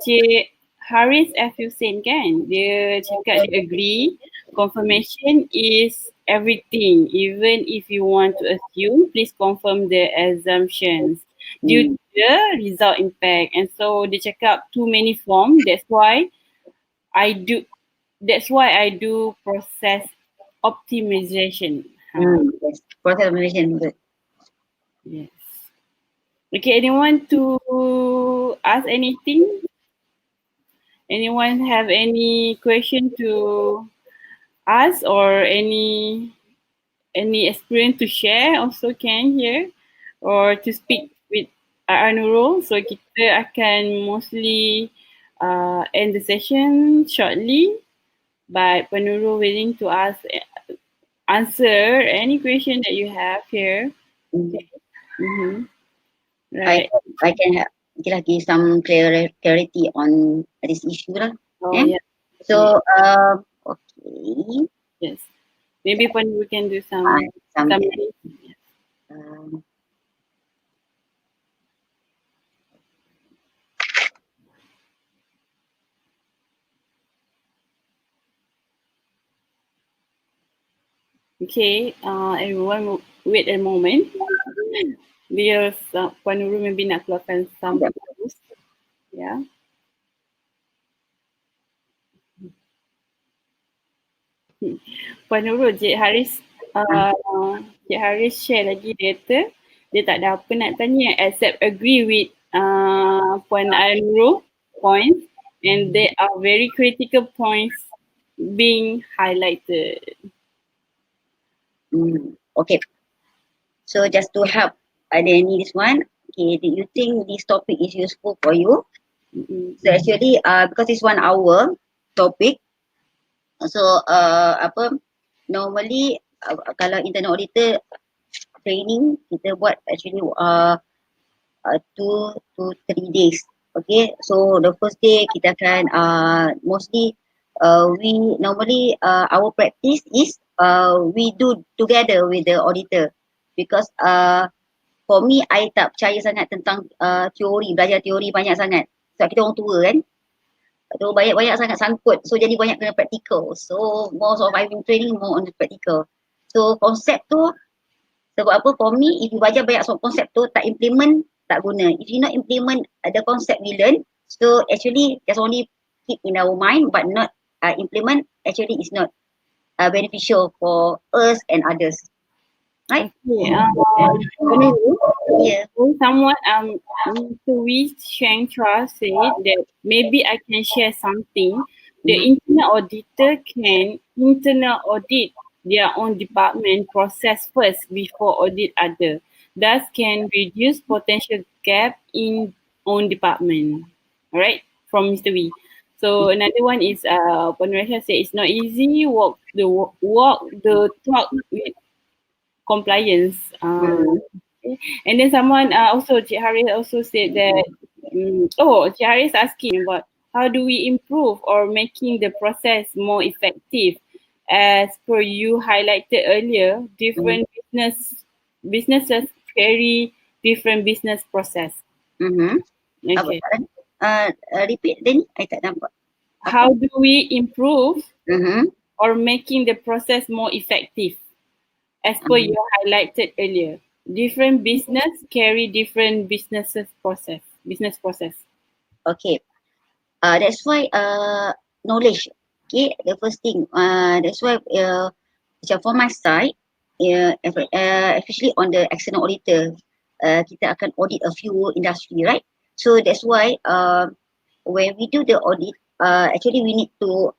Speaker 1: Cik Haris F. Hussein kan, dia cakap dia agree confirmation is everything, even if you want to assume, please confirm the assumptions due to the result impact. And so dia cakap too many form, that's why I do process optimization.
Speaker 2: Yes, process optimization, good.
Speaker 1: Yes. Okay, anyone to ask anything? Anyone have any question to ask or any experience to share also can here, or to speak with Nurul. So kita akan mostly end the session shortly, but Nurul willing to answer any question that you have here. Okay. Right.
Speaker 2: I can give some clarity on this issue lah.
Speaker 1: Yeah.
Speaker 2: So okay.
Speaker 1: Yes. Maybe we can do some summary. Okay, everyone wait a moment. Dia Puan Nurul maybe nak keluarkan some clues. Yeah. Puan Nurul, Cik Haris share lagi data. Dia tak ada apa nak tanya except agree with Puan Nurul points, and there are very critical points being highlighted.
Speaker 2: Okay. So just to help this one, okay, do you think this topic is useful for you? So actually, because it's 1 hour topic, so normally kalau internal auditor training kita buat actually 2 to 3 days. Okay, so the first day kita akan mostly we normally our practice is we do together with the auditor, because for me I tak percaya sangat tentang teori, belajar teori banyak sangat sebab kita orang tua kan. So banyak-banyak sangat sangkut, so jadi banyak kena practical. So most of I've been training more on the practical. So konsep tu, sebab apa, for me if you belajar banyak konsep tu tak implement tak guna. If you not implement the concept we learn, so actually just only keep in our mind but not implement, actually is not beneficial for us and others. Right?
Speaker 1: Okay.
Speaker 2: Yeah.
Speaker 1: Someone Mr. Wee Sheng Chua said that maybe I can share something. The internal auditor can internal audit their own department process first before audit other. Thus can reduce potential gap in own department. Alright, from Mr. Wee. So another one is Puan Rasha said it's not easy walk the talk with compliance. And then someone also, Cik Haris also said that, Cik Haris asking about how do we improve or making the process more effective. As per you highlighted earlier, different businesses carry different business process. Okay.
Speaker 2: Repeat then, I tak nampak.
Speaker 1: How do we improve or making the process more effective? As per you highlighted earlier, different business carry different business process.
Speaker 2: Okay. That's why knowledge. Okay, the first thing. That's why macam for my side, especially on the external auditor, kita akan audit a few industry, right? So that's why when we do the audit, actually we need to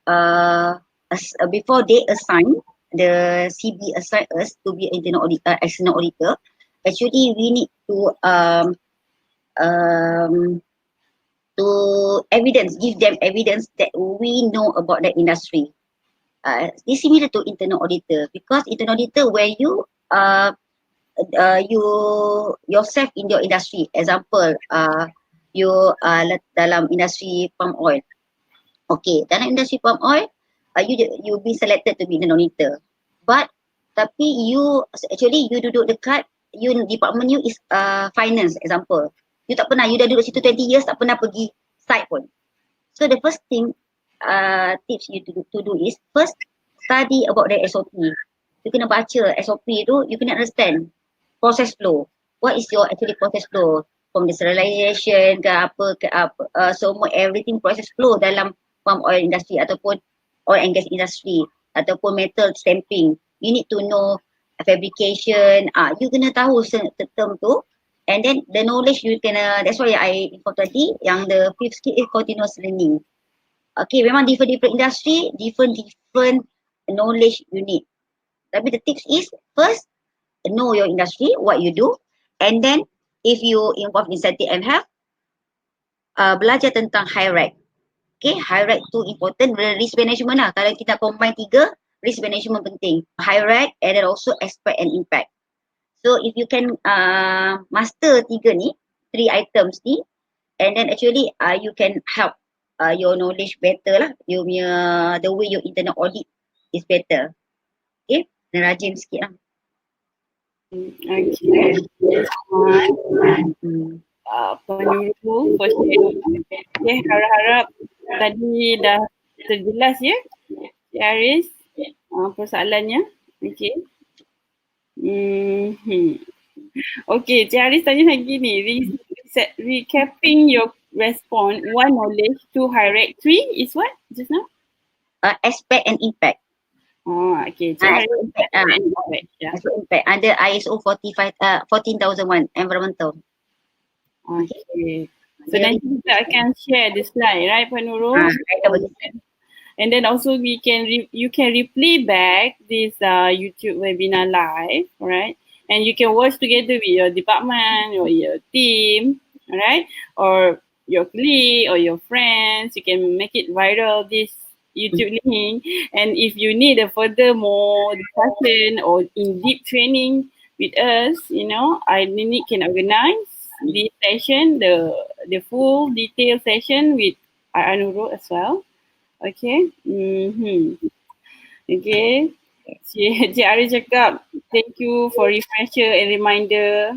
Speaker 2: before they assign the CB assign us to be internal auditor, external auditor. Actually, we need to give them evidence that we know about that industry. This similar to internal auditor, because internal auditor where you you yourself in your industry. Example, you dalam industri palm oil. Okay, dalam industri palm oil, you be selected to be internal auditor. But tapi you actually you duduk dekat department you is finance, example. You tak pernah, you dah duduk situ 20 years tak pernah pergi site pun. So the first thing tips you to do is first study about the SOP. You kena baca SOP tu, you kena understand process flow. What is your actually process flow from the sterilization ke apa semua everything process flow dalam palm oil industry ataupun oil and gas industry ataupun metal stamping. You need to know fabrication. You kena tahu term tu. And then the knowledge you kena, that's why I inform tadi yang the fifth skill is continuous learning. Okay, memang different industry, different knowledge you need. Tapi the tips is first know your industry, what you do, and then if you involved in safety and health, belajar tentang hierarchy. Okay, hierarchy tu important, risk management lah. Kalau kita combine 3, risk management penting. Hierarchy and then also expect and impact. So if you can master 3 ni, 3 items ni, and then actually you can help your knowledge better lah. You punya, the way your internal audit is better. Okay, dan rajin sikit lah.
Speaker 1: Okay. Puan Nurul for sharing. Okay, harap-harap tadi dah terjelas ya, Cik Haris, persoalannya. Okay. Okay, Cik Haris tanya lagi ni. Recapping your response, one knowledge, two hierarchy is what just now?
Speaker 2: Aspect and impact.
Speaker 1: Oh, okay. Cik Haris,
Speaker 2: Aspect impact.
Speaker 1: yeah.
Speaker 2: Aspect impact under ISO 14001 environmental.
Speaker 1: Okay. So nanti kita akan share the slide, right, Pak Nurul? And then also you can replay back this YouTube webinar live, right? And you can watch together with your department or your team, right? Or your colleague or your friends. You can make it viral, this YouTube link. And if you need a further more discussion or in-deep training with us, ilearnic can organize this session, the full detailed session with Nurul as well. Okay. Okay. Cik Ari cakap, thank you for refresher and reminder.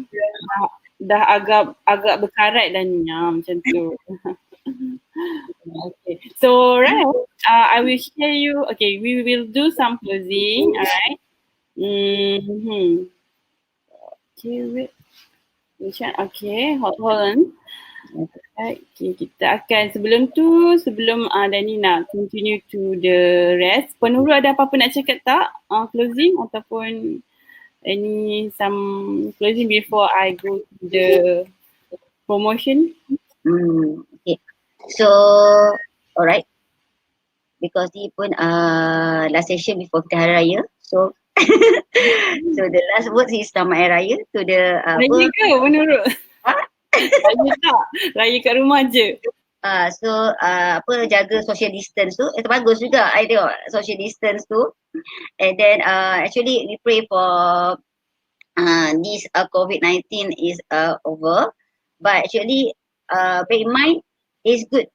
Speaker 1: Dah agak berkarat dah ni, macam tu. Okay. So, right, I will share you, okay, we will do some closing, alright. Okay, wait. Okay, hold on. Okay, kita akan sebelum Dani nak continue to the rest. Penurut ada apa-apa nak cakap tak? Closing ataupun some closing before I go to the promotion?
Speaker 2: Okay. So, alright. Because dia pun last session before kita Hari Raya. So, so the last words is Selamat Hari Raya to the
Speaker 1: Raya ke Penurut? Raya tak? Raya kat rumah je.
Speaker 2: So jaga social distance tu itu bagus juga I tengok social distance tu. And then actually we pray for this COVID-19 is over, but actually bear in mind it's good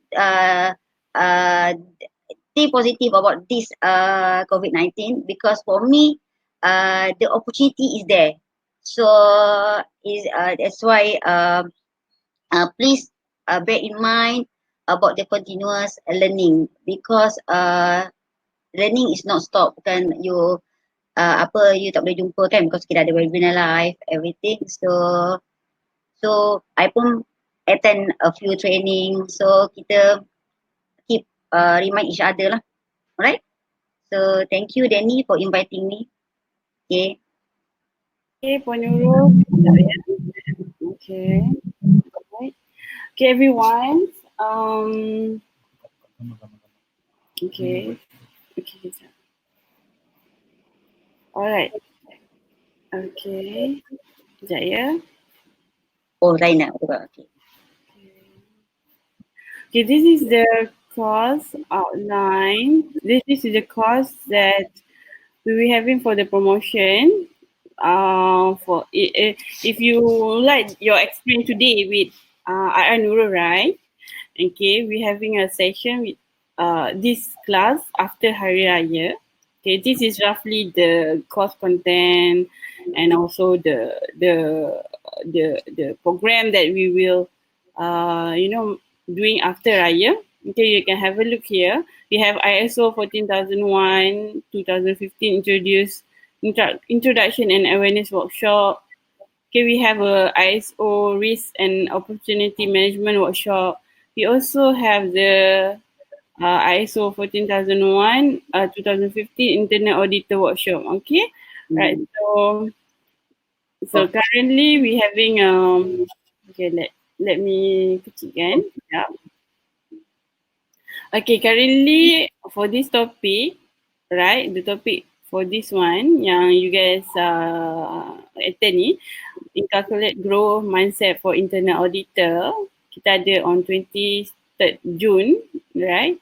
Speaker 2: stay positive about this COVID-19 because for me the opportunity is there. So that's why please bear in mind about the continuous learning because learning is not stop, bukan you you tak boleh jumpa kan because kita ada webinar live everything. So I pun attend a few training, so kita keep remind each other lah. Alright, so thank you Danny for inviting me. Okay.
Speaker 1: Okay, Puan Nurul. Okay. Alright. Okay, everyone. Okay. Okay. Alright. Okay. Sekejap ya.
Speaker 2: Oh, Raina. Okay.
Speaker 1: Okay, this is the course outline. This is the course that we will having for the promotion. If you like your experience today with Nurul, right? Okay, we're having a session with this class after Hari Raya. Okay, this is roughly the course content and also the program that we will doing after Raya. Okay, you can have a look here. We have ISO 14001 2015 introduction and awareness workshop. Okay, we have a ISO risk and opportunity management workshop. We also have the ISO 14001 2015 internal auditor workshop. Okay, right. So currently we having okay, let me kecilkan. Yeah. Okay, currently for this topic, right? The topic for this one yang you guys attend ni, Inculcate Grow Mindset for Internal Auditor. Kita ada on 23rd June, right?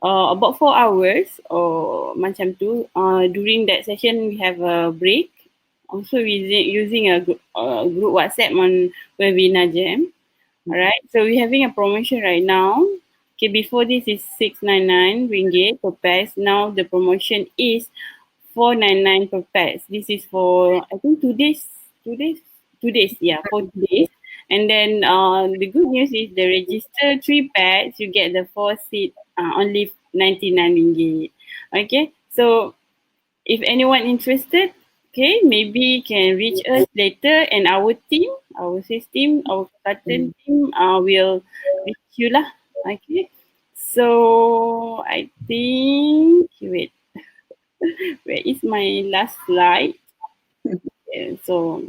Speaker 1: About 4 hours or macam tu. During that session, we have a break. Also using a group WhatsApp on webinar jam. Alright, so we're having a promotion right now. Okay, before this is 699 ringgit per pax. Now the promotion is 499 per pax. This is for I think 2 days, 4 days. And then the good news is the register 3 pax, you get the 4 seat only 99 ringgit. Okay, so if anyone interested, okay, maybe can reach us later, and our team, our sales team, our consultant team, will reach you lah. Okay. So I think wait, where is my last slide? Yeah, so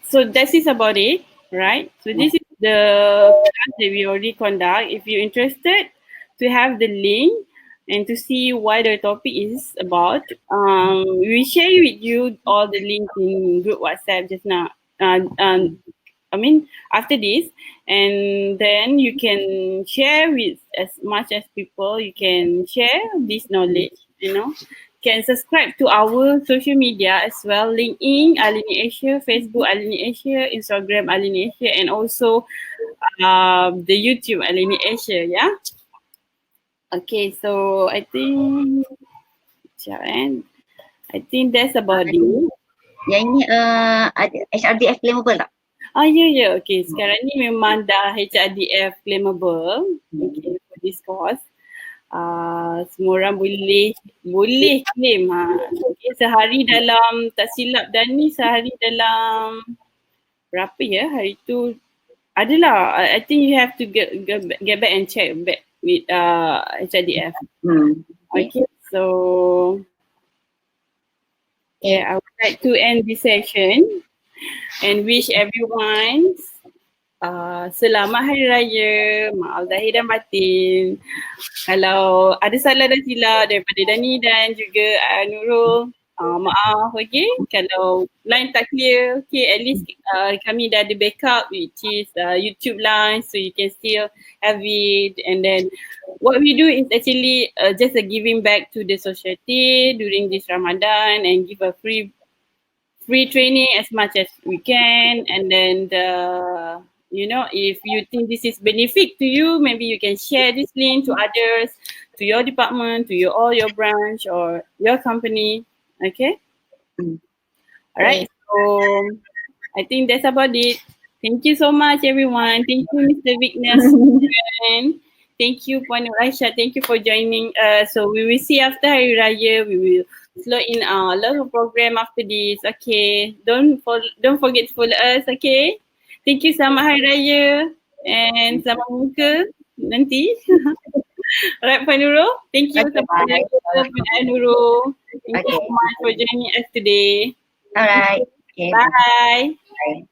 Speaker 1: so that is about it, right? So this is the class that we already conduct. If you're interested to have the link and to see what the topic is about, we share with you all the links in group WhatsApp just now. I mean, after this, and then you can share with as much as people. You can share this knowledge. Can subscribe to our social media as well: LinkedIn, Alini Asia, Facebook, Alini Asia, Instagram, Alini Asia, and also the YouTube Alini Asia. Yeah. Okay, so I think, I think that's about it.
Speaker 2: Yang ini ada HRDF claimable tak?
Speaker 1: Ya. Okay, sekarang ni memang dah HRDF claimable. Okay, for this course. Semua orang boleh claim. Okay, sehari dalam, tak silap dan ni sehari dalam berapa ya hari tu, adalah I think you have to get back and check back with HRDF. Okay, so I would like to end this session and wish everyone selamat Hari Raya, maaf zahir dan batin. Kalau ada salah dan silap daripada Dani dan juga Nurul, maaf, okay. Kalau line tak clear, okay, at least kami dah ada backup, which is YouTube line, so you can still have it. And then what we do is actually just a giving back to the society during this Ramadan and give a free training as much as we can. And then if you think this is benefit to you, maybe you can share this link to others, to your department, to all your branch or your company. Okay. All right. So I think that's about it. Thank you so much, everyone. Thank you, Mr. Vignesh. Thank you, Puan Aisha. Thank you for joining us. So we will see after Hari Raya. We will slot in a lot of program after this. Okay. Don't forget to follow us. Okay. Thank you. Selamat Hari Raya and selamat muka nanti. Alright, Puan Nurul. Thank you. Selamat Hari Raya, Puan Nurul. Thank you so much for joining us today.
Speaker 2: Alright. Okay.
Speaker 1: Bye.
Speaker 2: Bye.